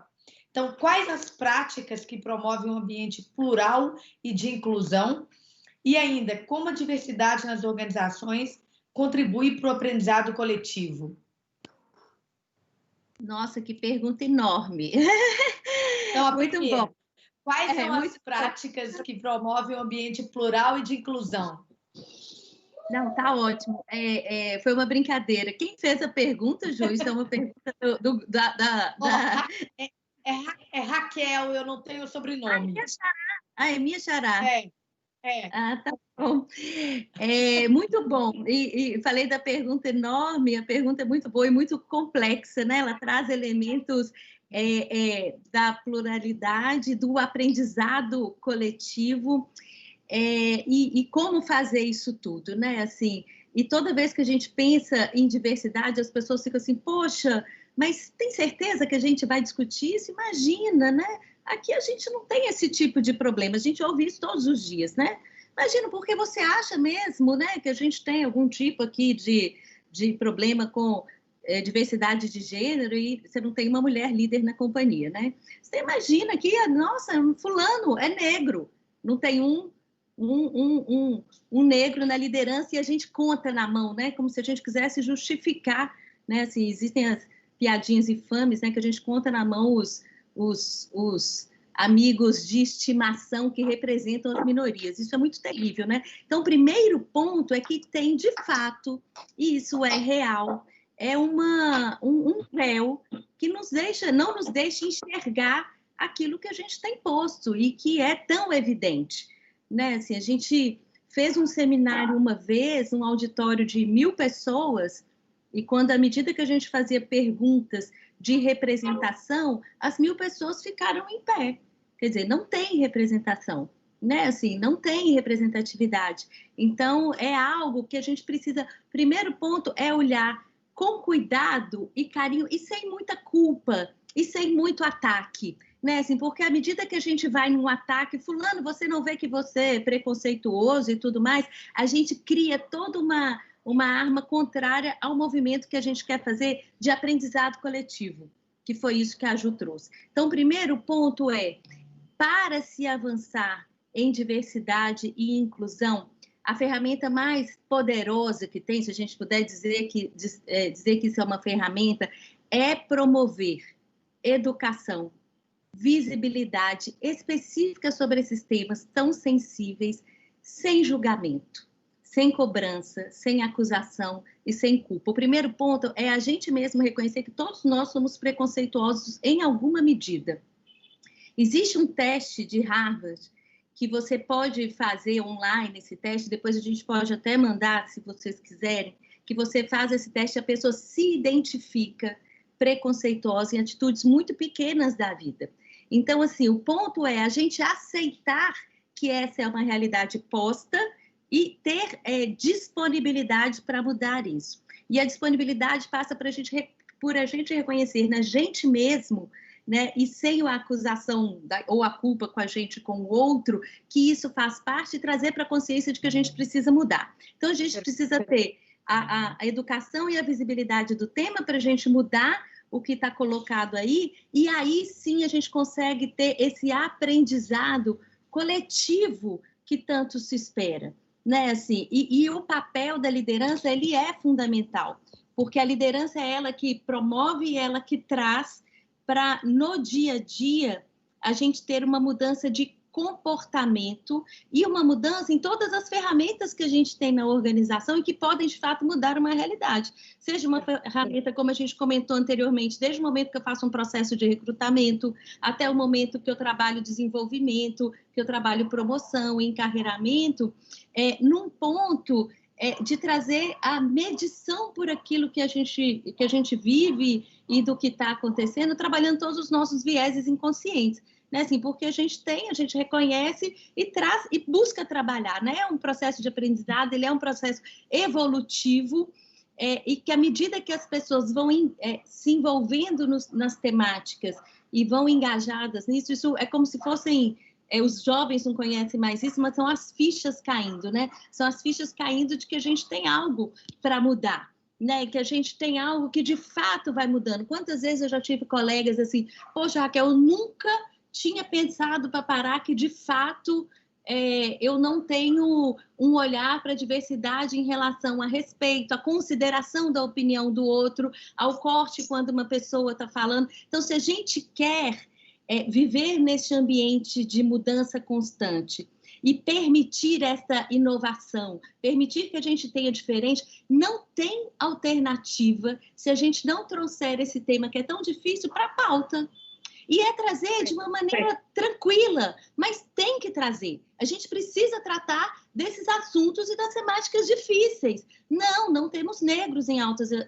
Então, quais as práticas que promovem um ambiente plural e de inclusão? E ainda, como a diversidade nas organizações contribui para o aprendizado coletivo? Nossa, que pergunta enorme! Então, muito bom. Quais são as práticas que promovem um ambiente plural e de inclusão? Não, tá ótimo. Foi uma brincadeira. Quem fez a pergunta, Ju? Isso é uma pergunta É Raquel, eu não tenho o sobrenome. É minha xará. Ah, tá bom. Muito bom. E falei da pergunta enorme, a pergunta é muito boa e muito complexa, né? Ela traz elementos da pluralidade, do aprendizado coletivo e como fazer isso tudo, né? Assim, e toda vez que a gente pensa em diversidade, as pessoas ficam assim, poxa, mas tem certeza que a gente vai discutir isso? Imagina, né? Aqui a gente não tem esse tipo de problema, a gente ouve isso todos os dias, né? Imagina, porque você acha mesmo, né, que a gente tem algum tipo aqui de problema com diversidade de gênero e você não tem uma mulher líder na companhia, né? Você imagina que, nossa, fulano é negro, não tem um negro na liderança e a gente conta na mão, né? Como se a gente quisesse justificar, né? Assim, existem as piadinhas infames, né? Que a gente conta na mão os amigos de estimação que representam as minorias. Isso é muito terrível, né? Então, o primeiro ponto é que tem, de fato, e isso é real, é um véu que não nos deixa enxergar aquilo que a gente tem posto e que é tão evidente, né? Assim, a gente fez um seminário uma vez, um auditório de 1.000 pessoas, e quando, à medida que a gente fazia perguntas de representação, as 1.000 pessoas ficaram em pé. Quer dizer, não tem representação, né? Assim, não tem representatividade. Então, é algo que a gente precisa... Primeiro ponto é olhar com cuidado e carinho, e sem muita culpa, e sem muito ataque, né? Assim, porque à medida que a gente vai num ataque, fulano, você não vê que você é preconceituoso e tudo mais, a gente cria toda uma arma contrária ao movimento que a gente quer fazer de aprendizado coletivo, que foi isso que a Ju trouxe. Então, o primeiro ponto é, para se avançar em diversidade e inclusão, a ferramenta mais poderosa que tem, se a gente puder dizer que isso é uma ferramenta, é promover educação, visibilidade específica sobre esses temas tão sensíveis, sem julgamento, sem cobrança, sem acusação e sem culpa. O primeiro ponto é a gente mesmo reconhecer que todos nós somos preconceituosos em alguma medida. Existe um teste de Harvard que você pode fazer online, esse teste, depois a gente pode até mandar, se vocês quiserem, que você faz esse teste, a pessoa se identifica preconceituosa em atitudes muito pequenas da vida. Então, assim, o ponto é a gente aceitar que essa é uma realidade posta e ter disponibilidade para mudar isso. E a disponibilidade passa por a gente reconhecer na gente mesmo, né, e sem a acusação ou a culpa com a gente, com o outro, que isso faz parte e trazer para a consciência de que a gente precisa mudar. Então, a gente precisa ter a educação e a visibilidade do tema para a gente mudar o que está colocado aí, e aí sim a gente consegue ter esse aprendizado coletivo que tanto se espera, né? Assim, e o papel da liderança, ele é fundamental, porque a liderança é ela que promove e ela que traz para, no dia a dia, a gente ter uma mudança de comportamento e uma mudança em todas as ferramentas que a gente tem na organização e que podem, de fato, mudar uma realidade. Seja uma ferramenta, como a gente comentou anteriormente, desde o momento que eu faço um processo de recrutamento, até o momento que eu trabalho desenvolvimento, que eu trabalho promoção, encarreiramento, num ponto de trazer a medição por aquilo que a gente vive e do que está acontecendo, trabalhando todos os nossos vieses inconscientes. Né, assim, porque a gente reconhece e traz e busca trabalhar, né? É um processo de aprendizado, ele é um processo evolutivo, e que à medida que as pessoas vão se envolvendo nas temáticas e vão engajadas nisso, isso é como se fossem, os jovens não conhecem mais isso, mas são as fichas caindo, né? São as fichas caindo de que a gente tem algo para mudar, né? Que a gente tem algo que de fato vai mudando. Quantas vezes eu já tive colegas assim, poxa, Raquel, eu nunca tinha pensado para parar que, de fato, eu não tenho um olhar para a diversidade em relação a respeito, a consideração da opinião do outro, ao corte quando uma pessoa está falando. Então, se a gente quer viver nesse ambiente de mudança constante e permitir essa inovação, permitir que a gente tenha diferente, não tem alternativa se a gente não trouxer esse tema que é tão difícil para a pauta. E trazer de uma maneira tranquila, mas tem que trazer. A gente precisa tratar desses assuntos e das temáticas difíceis. Não temos negros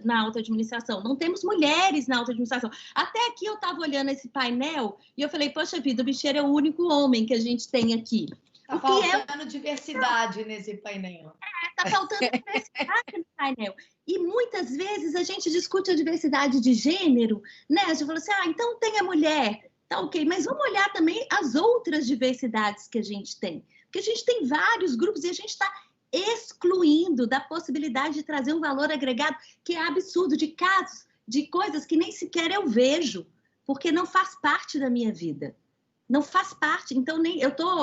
na alta administração, não temos mulheres na alta administração. Até aqui eu estava olhando esse painel e eu falei, poxa vida, o Bicheiro é o único homem que a gente tem aqui. Está faltando diversidade nesse painel. Está faltando diversidade no painel. E muitas vezes a gente discute a diversidade de gênero, né? A gente fala assim, então tem a mulher tá ok, mas vamos olhar também as outras diversidades que a gente tem. Porque a gente tem vários grupos e a gente está excluindo da possibilidade de trazer um valor agregado que é absurdo, de casos, de coisas que nem sequer eu vejo, porque não faz parte da minha vida. Não faz parte. Então,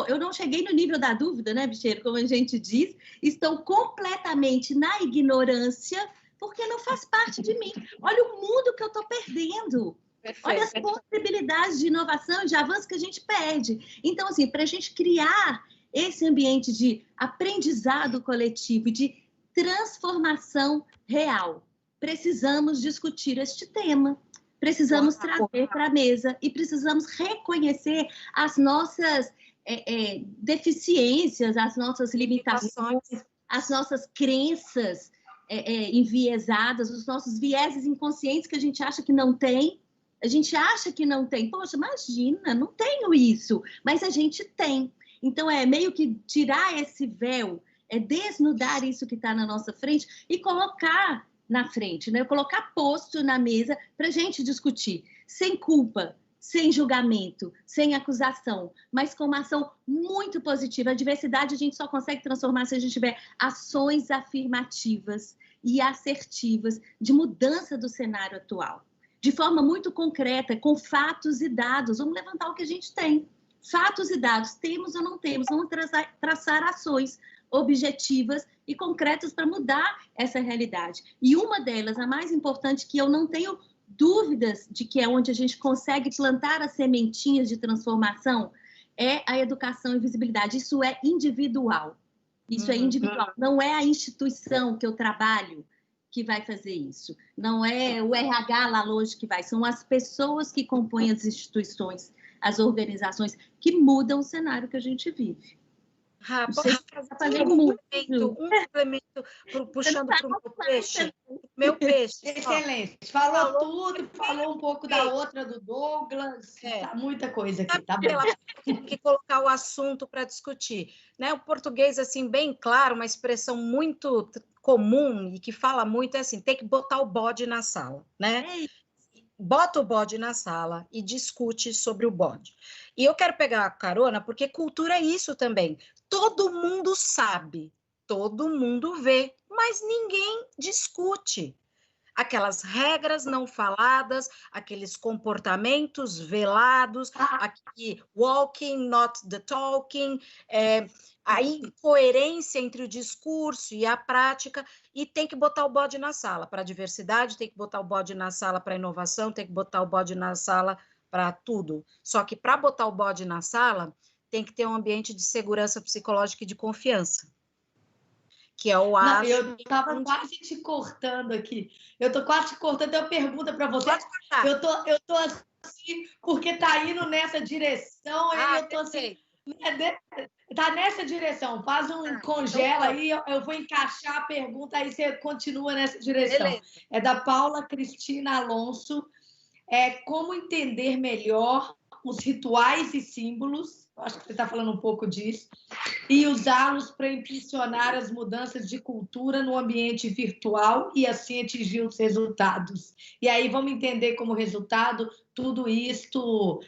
eu não cheguei no nível da dúvida, né, bicheiro? Como a gente diz, estou completamente na ignorância, porque não faz parte de mim. Olha o mundo que eu estou perdendo. Perfeito. Olha as possibilidades de inovação, de avanço que a gente perde. Então, assim, para a gente criar esse ambiente de aprendizado coletivo, de transformação real, precisamos discutir este tema. Precisamos trazer para a mesa e precisamos reconhecer as nossas deficiências, as nossas limitações, as nossas crenças enviesadas, os nossos vieses inconscientes que a gente acha que não tem. A gente acha que não tem. Poxa, imagina, não tenho isso. Mas a gente tem. Então, é meio que tirar esse véu, desnudar isso que está na nossa frente e colocar na frente, né? Colocar posto na mesa para a gente discutir, sem culpa, sem julgamento, sem acusação, mas com uma ação muito positiva. A diversidade a gente só consegue transformar se a gente tiver ações afirmativas e assertivas de mudança do cenário atual, de forma muito concreta, com fatos e dados. Vamos levantar o que a gente tem. Fatos e dados, temos ou não temos, vamos traçar ações objetivas e concretas para mudar essa realidade. E uma delas, a mais importante, que eu não tenho dúvidas de que é onde a gente consegue plantar as sementinhas de transformação, é a educação e visibilidade. Isso é individual. Isso é individual. Não é a instituição que eu trabalho que vai fazer isso. Não é o RH lá longe que vai. São as pessoas que compõem as instituições, as organizações, que mudam o cenário que a gente vive. Posso fazer um complemento puxando para o meu peixe? Meu peixe. Excelente. Falou tudo, falou um pouco da outra do Douglas. Tá muita coisa aqui, tá bom. Tem que colocar o assunto para discutir. Né? O português, assim, bem claro, uma expressão muito comum e que fala muito é assim, tem que botar o bode na sala, né? Bota o bode na sala e discute sobre o bode. E eu quero pegar a carona porque cultura é isso também. Todo mundo sabe, todo mundo vê, mas ninguém discute. Aquelas regras não faladas, aqueles comportamentos velados, aqui, walking, not the talking, a incoerência entre o discurso e a prática, e tem que botar o bode na sala para a diversidade, tem que botar o bode na sala para a inovação, tem que botar o bode na sala para tudo. Só que para botar o bode na sala, tem que ter um ambiente de segurança psicológica e de confiança. Que é o acho... Eu estava quase te cortando aqui. Eu estou quase te cortando. Eu pergunto para você. Eu tô assim, porque está indo nessa direção. Eu estou assim... Está nessa direção. Faz um congela aí, eu vou encaixar a pergunta, aí você continua nessa direção. Beleza. É da Paula Cristina Alonso. Como entender melhor os rituais e símbolos, acho que você está falando um pouco disso, e usá-los para impulsionar as mudanças de cultura no ambiente virtual e assim atingir os resultados. E aí vamos entender como resultado tudo isto,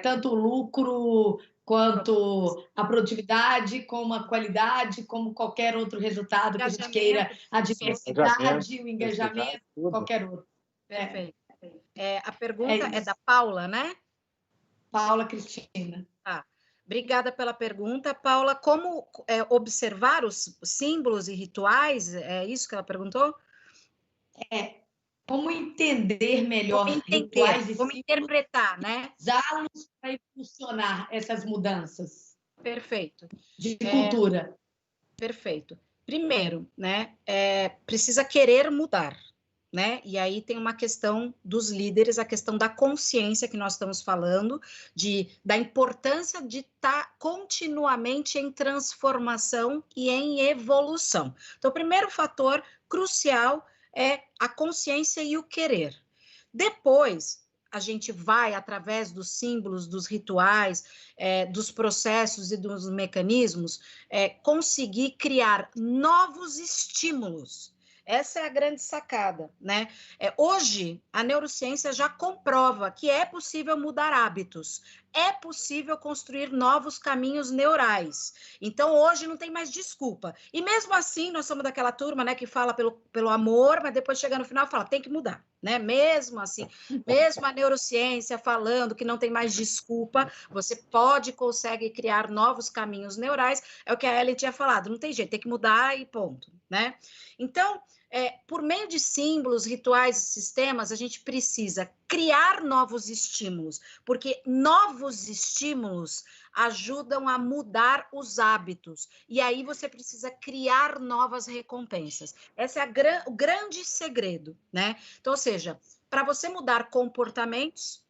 tanto o lucro quanto a produtividade, como a qualidade, como qualquer outro resultado que a gente queira, a diversidade, o engajamento, qualquer outro. Perfeito. A pergunta é da Paula, né? Paula Cristina. Obrigada pela pergunta, Paula. Como observar os símbolos e rituais? É isso que ela perguntou? Como entender melhor rituais e como interpretar, né? Usá-los para impulsionar essas mudanças. Perfeito. De cultura. Perfeito. Primeiro, né? Precisa querer mudar. Né? E aí tem uma questão dos líderes, a questão da consciência que nós estamos falando, da importância de estar continuamente em transformação e em evolução. Então, o primeiro fator crucial é a consciência e o querer. Depois, a gente vai, através dos símbolos, dos rituais, dos processos e dos mecanismos, conseguir criar novos estímulos. Essa é a grande sacada, né? Hoje, a neurociência já comprova que é possível mudar hábitos, é possível construir novos caminhos neurais. Então, hoje não tem mais desculpa. E mesmo assim, nós somos daquela turma, né, que fala pelo amor, mas depois chega no final e fala, tem que mudar, né? Mesmo assim, mesmo a neurociência falando que não tem mais desculpa, você consegue criar novos caminhos neurais, é o que a Ellen tinha falado, não tem jeito, tem que mudar e ponto, né? Então, por meio de símbolos, rituais e sistemas, a gente precisa criar novos estímulos, porque novos estímulos ajudam a mudar os hábitos, e aí você precisa criar novas recompensas. Esse é o grande segredo, né? Então, ou seja, para você mudar comportamentos,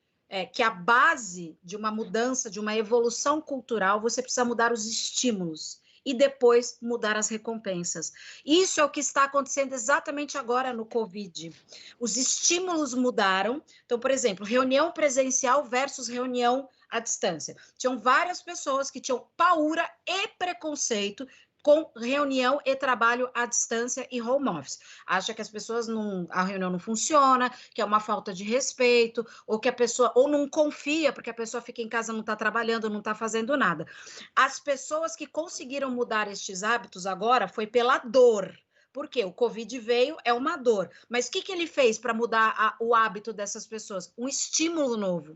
que é a base de uma mudança, de uma evolução cultural, você precisa mudar os estímulos, e depois mudar as recompensas. Isso é o que está acontecendo exatamente agora no Covid. Os estímulos mudaram. Então, por exemplo, reunião presencial versus reunião à distância. Tinham várias pessoas que tinham paura e preconceito com reunião e trabalho à distância e home office. Acha que as pessoas a reunião não funciona, que é uma falta de respeito, ou que a pessoa ou não confia, porque a pessoa fica em casa, não está trabalhando, não está fazendo nada. As pessoas que conseguiram mudar estes hábitos agora foi pela dor. Por quê? O Covid veio, é uma dor. Mas o que ele fez para mudar o hábito dessas pessoas? Um estímulo novo.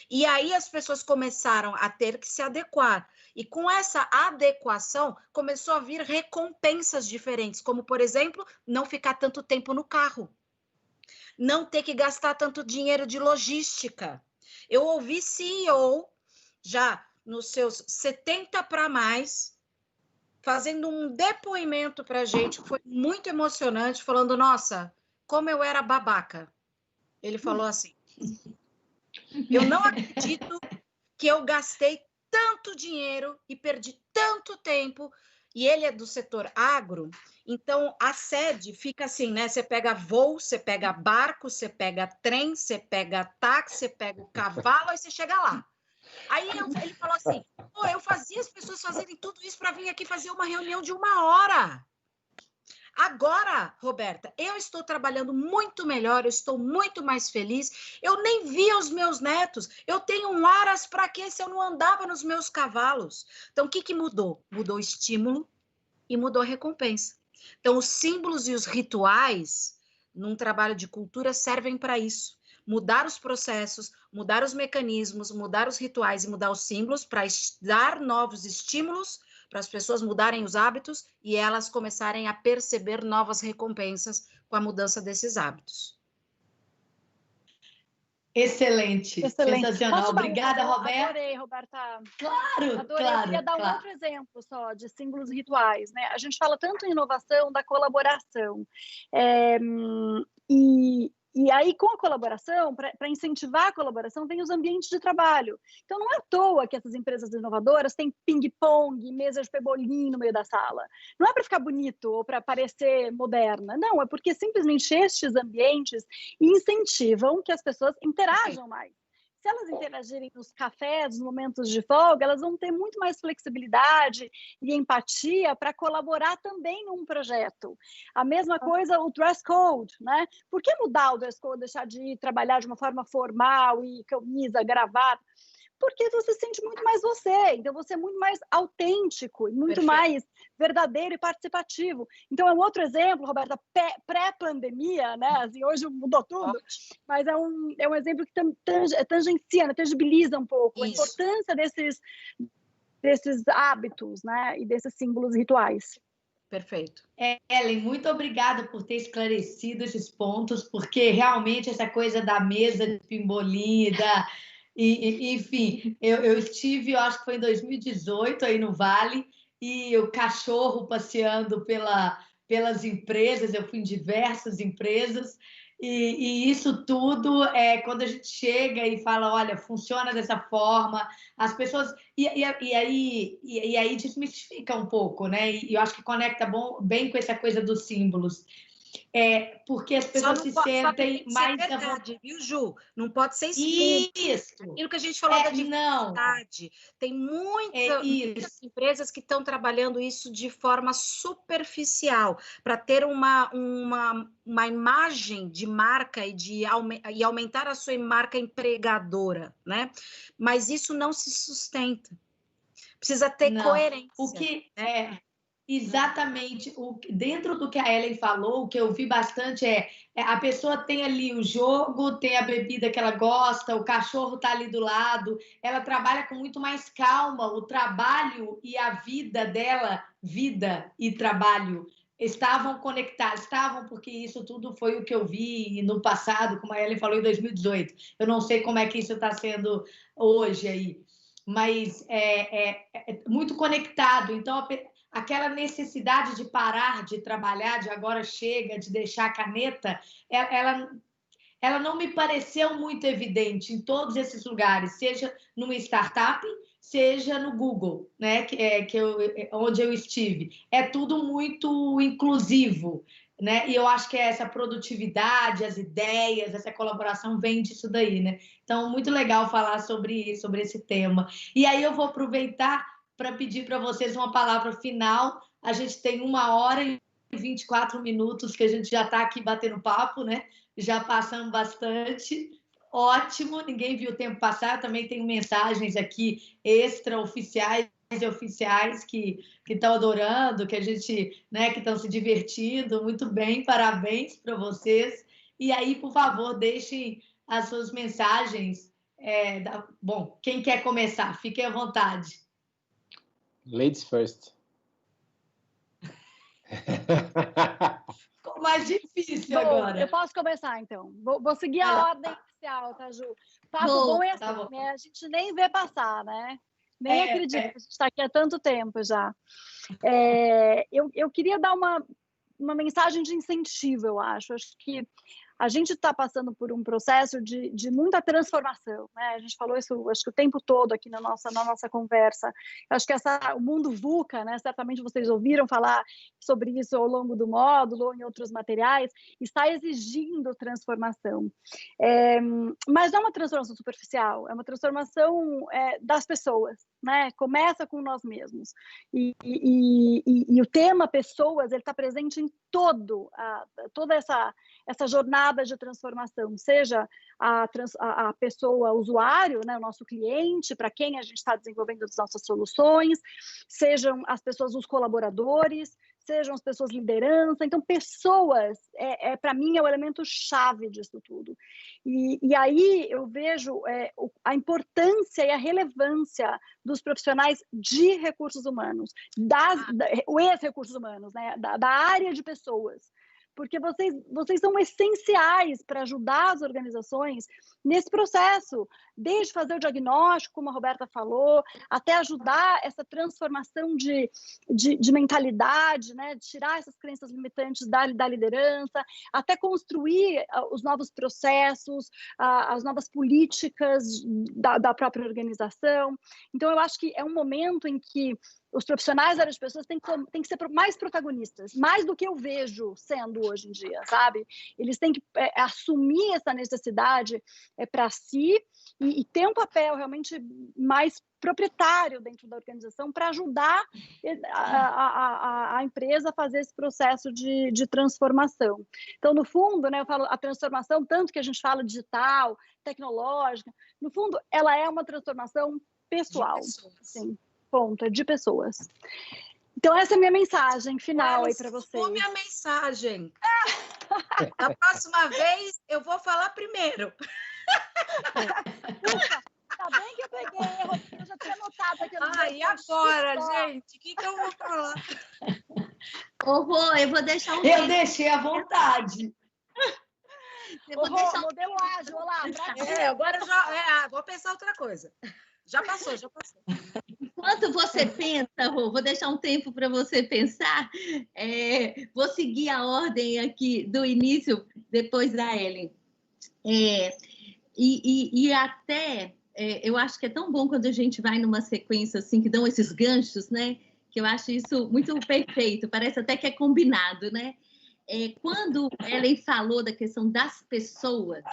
E aí as pessoas começaram a ter que se adequar. E com essa adequação, começou a vir recompensas diferentes, como, por exemplo, não ficar tanto tempo no carro, não ter que gastar tanto dinheiro de logística. Eu ouvi CEO, já nos seus 70 para mais, fazendo um depoimento para a gente, que foi muito emocionante, falando, nossa, como eu era babaca. Ele falou assim, eu não acredito que eu gastei tanto dinheiro e perdi tanto tempo, e ele é do setor agro, então a sede fica assim, né? Você pega voo, você pega barco, você pega trem, você pega táxi, você pega o cavalo, aí você chega lá. Aí ele falou assim, pô, eu fazia as pessoas fazerem tudo isso para vir aqui fazer uma reunião de 1 hora. Agora, Roberta, eu estou trabalhando muito melhor, eu estou muito mais feliz, eu nem via os meus netos, eu tenho um aras para quê se eu não andava nos meus cavalos? Então, o que mudou? Mudou o estímulo e mudou a recompensa. Então, os símbolos e os rituais, num trabalho de cultura, servem para isso. Mudar os processos, mudar os mecanismos, mudar os rituais e mudar os símbolos para dar novos estímulos, para as pessoas mudarem os hábitos e elas começarem a perceber novas recompensas com a mudança desses hábitos. Excelente, sensacional. Obrigada, Roberta. Adorei, Roberta. Claro, adorei. claro. Eu queria dar um outro exemplo só de símbolos e rituais, né? A gente fala tanto em inovação, da colaboração. E aí, com a colaboração, para incentivar a colaboração, vem os ambientes de trabalho. Então, não é à toa que essas empresas inovadoras têm ping-pong, mesa de pebolim no meio da sala. Não é para ficar bonito ou para parecer moderna. Não, é porque simplesmente estes ambientes incentivam que as pessoas interajam mais. Se elas interagirem nos cafés, nos momentos de folga, elas vão ter muito mais flexibilidade e empatia para colaborar também num projeto. A mesma coisa o dress code, né? Por que mudar o dress code, deixar de trabalhar de uma forma formal e camisa, gravata? Porque você sente muito mais você, então você é muito mais autêntico, muito mais verdadeiro e participativo. Então é um outro exemplo, Roberta, pré-pandemia, né? Assim, hoje mudou tudo, mas é um exemplo que tangencia, né? Tangibiliza um pouco a importância desses hábitos, né? E desses símbolos rituais. Perfeito. Ellen, muito obrigada por ter esclarecido esses pontos, porque realmente essa coisa da mesa de pimbolim, enfim, eu estive, eu acho que foi em 2018, aí no Vale, e o cachorro passeando pelas empresas, eu fui em diversas empresas, e isso tudo é quando a gente chega e fala, olha, funciona dessa forma, as pessoas... E aí desmistifica um pouco, né? E eu acho que conecta bem com essa coisa dos símbolos. porque as pessoas se sentem mais... É verdade, viu, Ju? Não pode ser isso. Aquilo que a gente falou da diversidade. Tem muitas empresas que estão trabalhando isso de forma superficial, para ter uma imagem de marca e aumentar a sua marca empregadora, né? Mas isso não se sustenta. Precisa ter coerência. O que exatamente, dentro do que a Ellen falou, o que eu vi bastante a pessoa tem ali o jogo, tem a bebida que ela gosta, o cachorro está ali do lado, ela trabalha com muito mais calma, o trabalho e a vida dela, vida e trabalho, estavam conectados, porque isso tudo foi o que eu vi no passado, como a Ellen falou, em 2018. Eu não sei como é que isso está sendo hoje aí, mas é muito conectado. Então, aquela necessidade de parar de trabalhar, de agora chega, de deixar a caneta, ela não me pareceu muito evidente em todos esses lugares, seja numa startup, seja no Google, né, onde eu estive. É tudo muito inclusivo, né? E eu acho que essa produtividade, as ideias, essa colaboração vem disso daí, né? Então, muito legal falar sobre esse tema. E aí eu vou aproveitar para pedir para vocês uma palavra final. A gente tem 1h e 24 minutos que a gente já está aqui batendo papo, né? Já passamos bastante. Ótimo, ninguém viu o tempo passar. Eu também tenho mensagens aqui extraoficiais e oficiais que estão adorando, que a gente, né, que estão se divertindo. Muito bem, parabéns para vocês. E aí, por favor, deixem as suas mensagens. Bom, quem quer começar? Fiquem à vontade. Ladies first. Ficou mais difícil agora. Eu posso começar, então. Vou seguir a ordem inicial, tá, Ju? Papo bom é assim, né? A gente nem vê passar, né? Nem acredito que a gente está aqui há tanto tempo já. Eu queria dar uma mensagem de incentivo, eu acho. Acho que a gente está passando por um processo de muita transformação, né? A gente falou isso, acho que o tempo todo aqui na nossa conversa. Acho que o mundo VUCA, né? Certamente vocês ouviram falar sobre isso ao longo do módulo ou em outros materiais, está exigindo transformação. Mas não é uma transformação superficial, é uma transformação das pessoas, né? Começa com nós mesmos. E o tema pessoas, ele está presente em toda essa jornada de transformação, seja a pessoa usuário, né, o nosso cliente, para quem a gente está desenvolvendo as nossas soluções, sejam as pessoas, os colaboradores, sejam as pessoas liderança. Então, pessoas, para mim, é o elemento chave disso tudo. E aí eu vejo a importância e a relevância dos profissionais de recursos humanos, os recursos humanos, né, da área de pessoas. Porque vocês são essenciais para ajudar as organizações nesse processo, desde fazer o diagnóstico, como a Roberta falou, até ajudar essa transformação de mentalidade, né? De tirar essas crenças limitantes da liderança, até construir os novos processos, as novas políticas da própria organização. Então, eu acho que é um momento em que os profissionais da área de pessoas têm que ser mais protagonistas, mais do que eu vejo sendo hoje em dia, sabe? Eles têm que assumir essa necessidade para si e ter um papel realmente mais proprietário dentro da organização para ajudar a empresa a fazer esse processo de transformação. Então, no fundo, né, eu falo a transformação, tanto que a gente fala digital, tecnológica, no fundo, ela é uma transformação pessoal. Sim. Ponta de pessoas. Então, essa é a minha mensagem final aí para vocês. Minha mensagem. Da próxima vez, eu vou falar primeiro. Tá bem que eu peguei, eu já tinha notado aqui. E agora, gente? O que eu vou falar? Eu vou deixar um... Eu deixei à vontade. Modelo ágil, olá. Agora já... vou pensar outra coisa. Já passou. Enquanto você pensa, Rô, vou deixar um tempo para você pensar. Vou seguir a ordem aqui do início, depois da Ellen. Eu acho que é tão bom quando a gente vai numa sequência assim, que dão esses ganchos, né? Que eu acho isso muito perfeito, parece até que é combinado, né? quando Ellen falou da questão das pessoas,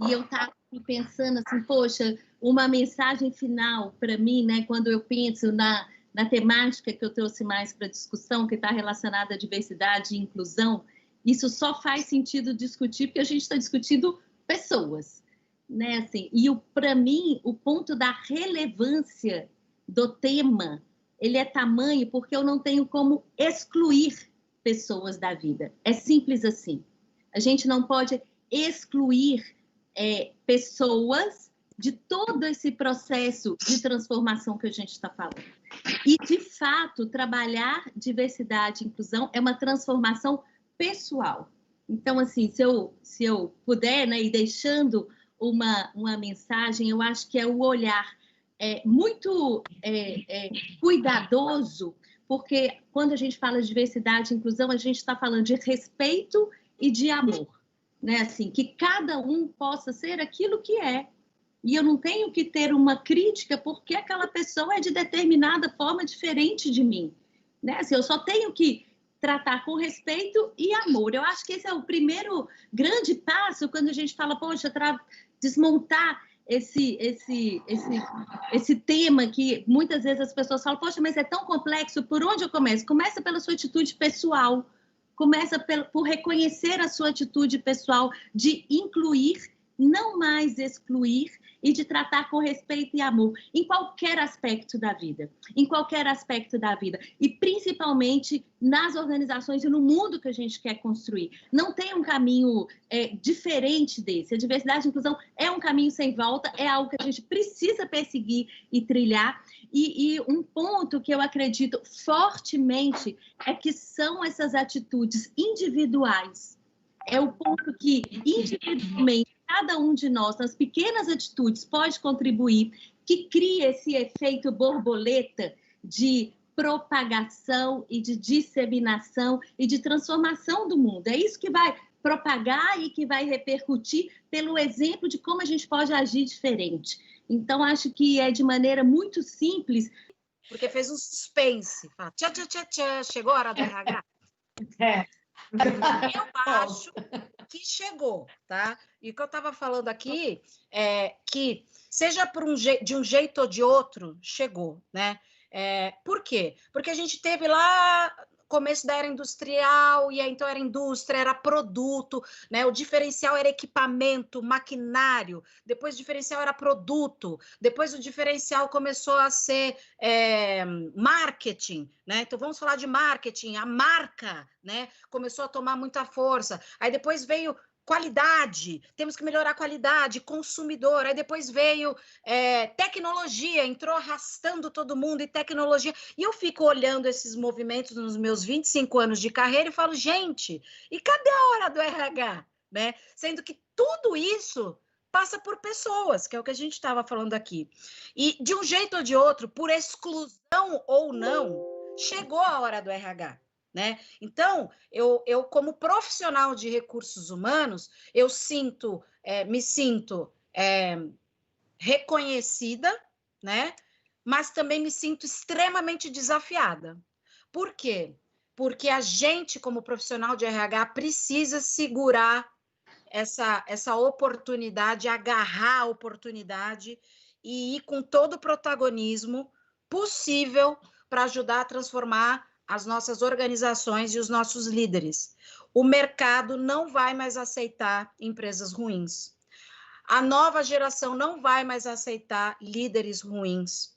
e eu estava pensando assim, poxa, uma mensagem final para mim, né, quando eu penso na temática que eu trouxe mais para a discussão, que está relacionada à diversidade e inclusão, isso só faz sentido discutir porque a gente está discutindo pessoas, né? Assim, e para mim, o ponto da relevância do tema, ele é tamanho porque eu não tenho como excluir pessoas da vida. É simples assim. A gente não pode excluir pessoas de todo esse processo de transformação que a gente está falando. E, de fato, trabalhar diversidade e inclusão é uma transformação pessoal. Então, assim, se eu puder, né, e deixando uma mensagem, eu acho que é o olhar muito cuidadoso, porque quando a gente fala de diversidade e inclusão, a gente está falando de respeito e de amor, né? Assim, que cada um possa ser aquilo que é. E eu não tenho que ter uma crítica porque aquela pessoa é de determinada forma diferente de mim, né? Assim, eu só tenho que tratar com respeito e amor. Eu acho que esse é o primeiro grande passo quando a gente fala, poxa, desmontar esse tema que muitas vezes as pessoas falam, poxa, mas é tão complexo, por onde eu começo? Começa pela sua atitude pessoal, começa por reconhecer a sua atitude pessoal de incluir, não mais excluir, e de tratar com respeito e amor em qualquer aspecto da vida, e principalmente nas organizações e no mundo que a gente quer construir. Não tem um caminho diferente desse. A diversidade e inclusão é um caminho sem volta, é algo que a gente precisa perseguir e trilhar. E um ponto que eu acredito fortemente é que são essas atitudes individuais. É o ponto que, individualmente, cada um de nós, nas pequenas atitudes, pode contribuir, que cria esse efeito borboleta de propagação e de disseminação e de transformação do mundo. É isso que vai propagar e que vai repercutir pelo exemplo de como a gente pode agir diferente. Então, acho que é de maneira muito simples. Porque fez um suspense. Fala, tchá, tchá, tchá, tchá, chegou a hora do RH? Eu acho que chegou, tá? E o que eu estava falando aqui é que, seja de um jeito ou de outro, chegou, né? Por quê? Porque a gente teve lá começo da era industrial, e aí então era indústria, era produto, né? O diferencial era equipamento, maquinário, depois o diferencial era produto, depois o diferencial começou a ser marketing, né? Então vamos falar de marketing, a marca, né? Começou a tomar muita força, aí depois veio qualidade, temos que melhorar a qualidade, consumidor, aí depois veio tecnologia, entrou arrastando todo mundo e tecnologia, e eu fico olhando esses movimentos nos meus 25 anos de carreira e falo, gente, e cadê a hora do RH? Né? Sendo que tudo isso passa por pessoas, que é o que a gente estava falando aqui. E de um jeito ou de outro, por exclusão ou não, chegou a hora do RH. Né? Então, eu como profissional de recursos humanos, eu me sinto reconhecida, né? Mas também me sinto extremamente desafiada. Por quê? Porque a gente, como profissional de RH, precisa segurar essa oportunidade, agarrar a oportunidade e ir com todo o protagonismo possível para ajudar a transformar as nossas organizações e os nossos líderes. O mercado não vai mais aceitar empresas ruins. A nova geração não vai mais aceitar líderes ruins.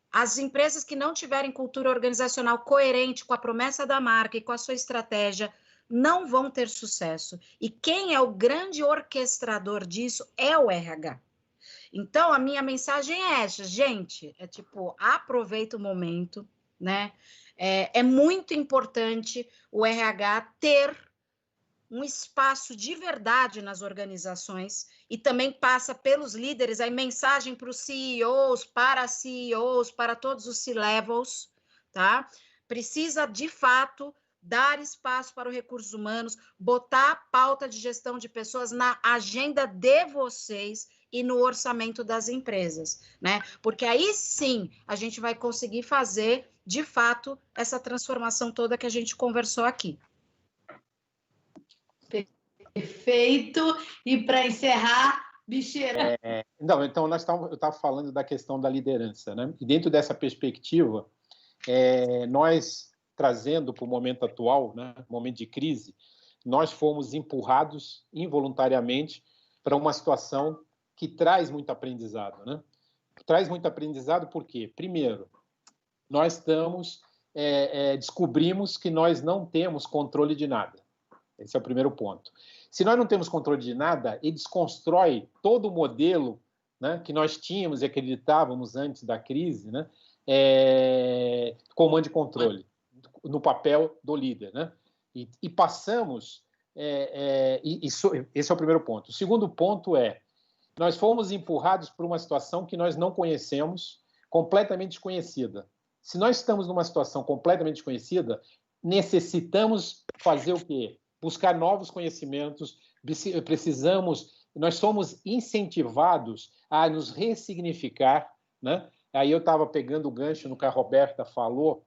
As empresas que não tiverem cultura organizacional coerente com a promessa da marca e com a sua estratégia não vão ter sucesso. E quem é o grande orquestrador disso é o RH. Então, a minha mensagem é essa, gente, aproveita o momento, né? É muito importante o RH ter um espaço de verdade nas organizações e também passa pelos líderes, a mensagem para os CEOs, para todos os C-levels, tá? Precisa, de fato, dar espaço para os recursos humanos, botar a pauta de gestão de pessoas na agenda de vocês e no orçamento das empresas, né? Porque aí sim a gente vai conseguir fazer, de fato, essa transformação toda que a gente conversou aqui. Perfeito. E para encerrar, Bicheira. Não, então eu estava falando da questão da liderança, né? E dentro dessa perspectiva, nós trazendo para o momento atual, né, momento de crise, nós fomos empurrados involuntariamente para uma situação que traz muito aprendizado, né? Traz muito aprendizado por quê? Primeiro, nós descobrimos que nós não temos controle de nada. Esse é o primeiro ponto. Se nós não temos controle de nada, ele desconstrói todo o modelo, né, que nós tínhamos e acreditávamos antes da crise, né, comando e controle, no papel do líder. Né? E passamos... esse é o primeiro ponto. O segundo ponto nós fomos empurrados por uma situação que nós não conhecemos, completamente desconhecida. Se nós estamos numa situação completamente desconhecida, necessitamos fazer o quê? Buscar novos conhecimentos, nós somos incentivados a nos ressignificar, né? Aí eu estava pegando o gancho no que a Roberta falou,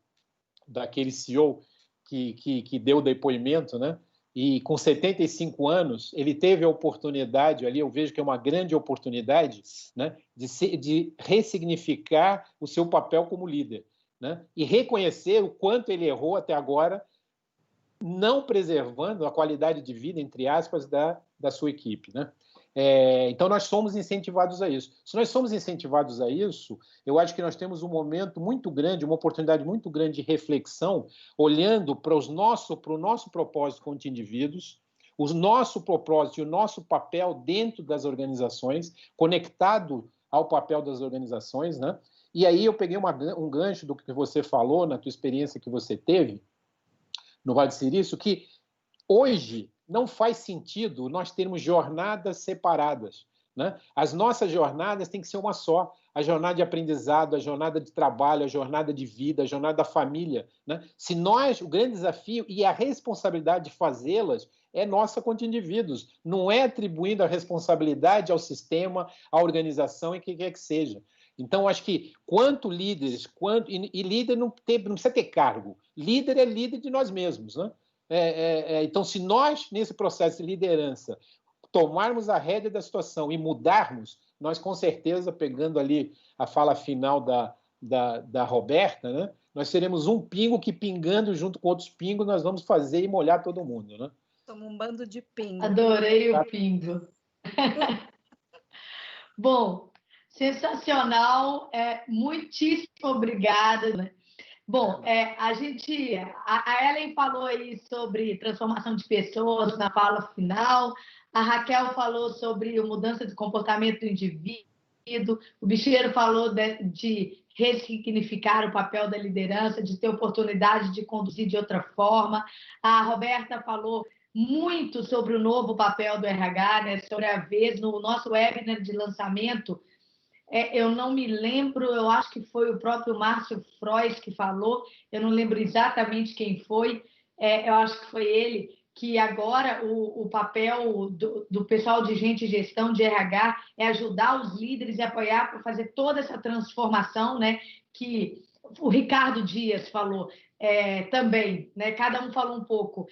daquele CEO que deu o depoimento, né? E com 75 anos, ele teve a oportunidade, ali eu vejo que é uma grande oportunidade, né? de ressignificar o seu papel como líder, né? E reconhecer o quanto ele errou até agora, não preservando a qualidade de vida, entre aspas, da sua equipe. Né? Então, nós somos incentivados a isso. Se nós somos incentivados a isso, eu acho que nós temos um momento muito grande, uma oportunidade muito grande de reflexão, olhando para o nosso propósito como indivíduos, o nosso propósito e o nosso papel dentro das organizações, conectado ao papel das organizações. Né? E aí eu peguei um gancho do que você falou, na tua experiência que você teve, no Vale do Silício, que hoje não faz sentido nós termos jornadas separadas. Né? As nossas jornadas têm que ser uma só. A jornada de aprendizado, a jornada de trabalho, a jornada de vida, a jornada da família. Né? O grande desafio e a responsabilidade de fazê-las é nossa quanto indivíduos. Não é atribuindo a responsabilidade ao sistema, à organização e quem quer que seja. Então, acho que quanto líderes, e líder não precisa ter cargo. Líder é líder de nós mesmos. Né? Então, se nós, nesse processo de liderança, tomarmos a rédea da situação e mudarmos, nós, com certeza, pegando ali a fala final da Roberta, né? Nós seremos um pingo que, pingando junto com outros pingos, nós vamos fazer e molhar todo mundo. Né? Somos um bando de pingo. Adorei o pingo. Bom, sensacional. Muitíssimo obrigada. Bom, a Ellen falou aí sobre transformação de pessoas na fala final, a Raquel falou sobre a mudança de comportamento do indivíduo, o Bicheiro falou de ressignificar o papel da liderança, de ter oportunidade de conduzir de outra forma, a Roberta falou muito sobre o novo papel do RH, né, sobre a vez, no nosso webinar de lançamento. Eu não me lembro, eu acho que foi o próprio Márcio Frois que falou, eu não lembro exatamente quem foi, eu acho que foi ele, que agora o papel do pessoal de gente e gestão de RH é ajudar os líderes e apoiar para fazer toda essa transformação, né, que o Ricardo Dias falou também, né, cada um falou um pouco,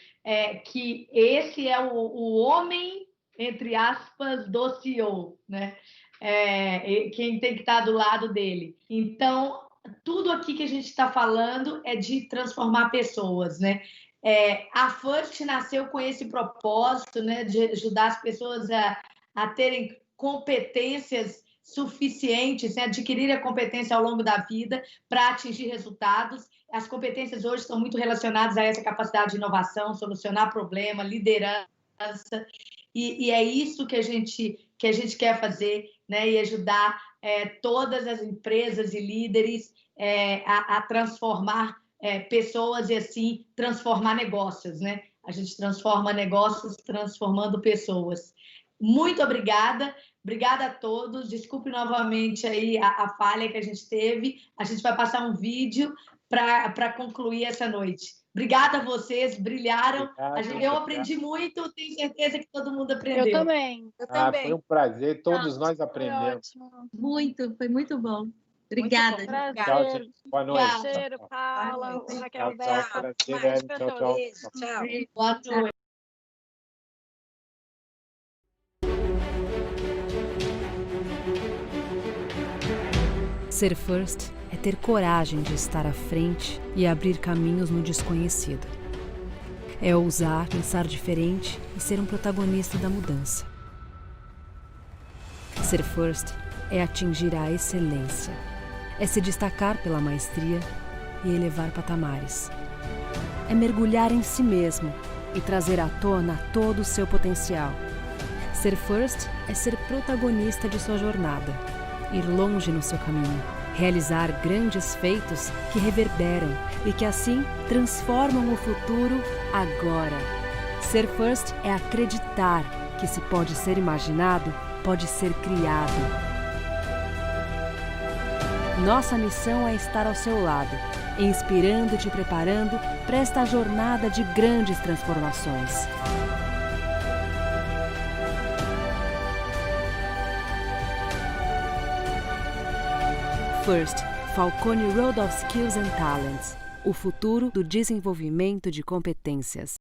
que esse é o homem, entre aspas, do CEO, né? Quem tem que estar do lado dele. Então, tudo aqui que a gente está falando é de transformar pessoas, né? A FIRST nasceu com esse propósito, né, de ajudar as pessoas a terem competências suficientes, né, adquirir a competência ao longo da vida para atingir resultados. As competências hoje estão muito relacionadas a essa capacidade de inovação, solucionar problema, liderança, e é isso que a gente quer fazer, né, e ajudar todas as empresas e líderes a transformar pessoas e, assim, transformar negócios, né? A gente transforma negócios transformando pessoas. Muito obrigada. Obrigada a todos. Desculpe novamente aí a falha que a gente teve. A gente vai passar um vídeo para concluir essa noite. Obrigada a vocês, brilharam. Eu aprendi muito, tenho certeza que todo mundo aprendeu. Eu também. Foi um prazer, todos nós aprendemos. Foi muito bom. Obrigada. Muito bom. Tchau, gente. Boa noite. Cheiro, Paula, Raquel, Tchau, prazer, Ellen. Tchau, tchau. Tchau. Boa noite. Ser first é ter coragem de estar à frente e abrir caminhos no desconhecido. É ousar, pensar diferente e ser um protagonista da mudança. Ser first é atingir a excelência. É se destacar pela maestria e elevar patamares. É mergulhar em si mesmo e trazer à tona todo o seu potencial. Ser first é ser protagonista de sua jornada, ir longe no seu caminho, realizar grandes feitos que reverberam e que assim transformam o futuro agora. Ser first é acreditar que se pode ser imaginado, pode ser criado. Nossa missão é estar ao seu lado, inspirando e te preparando para esta jornada de grandes transformações. First, Falcone Road of Skills and Talents, o futuro do desenvolvimento de competências.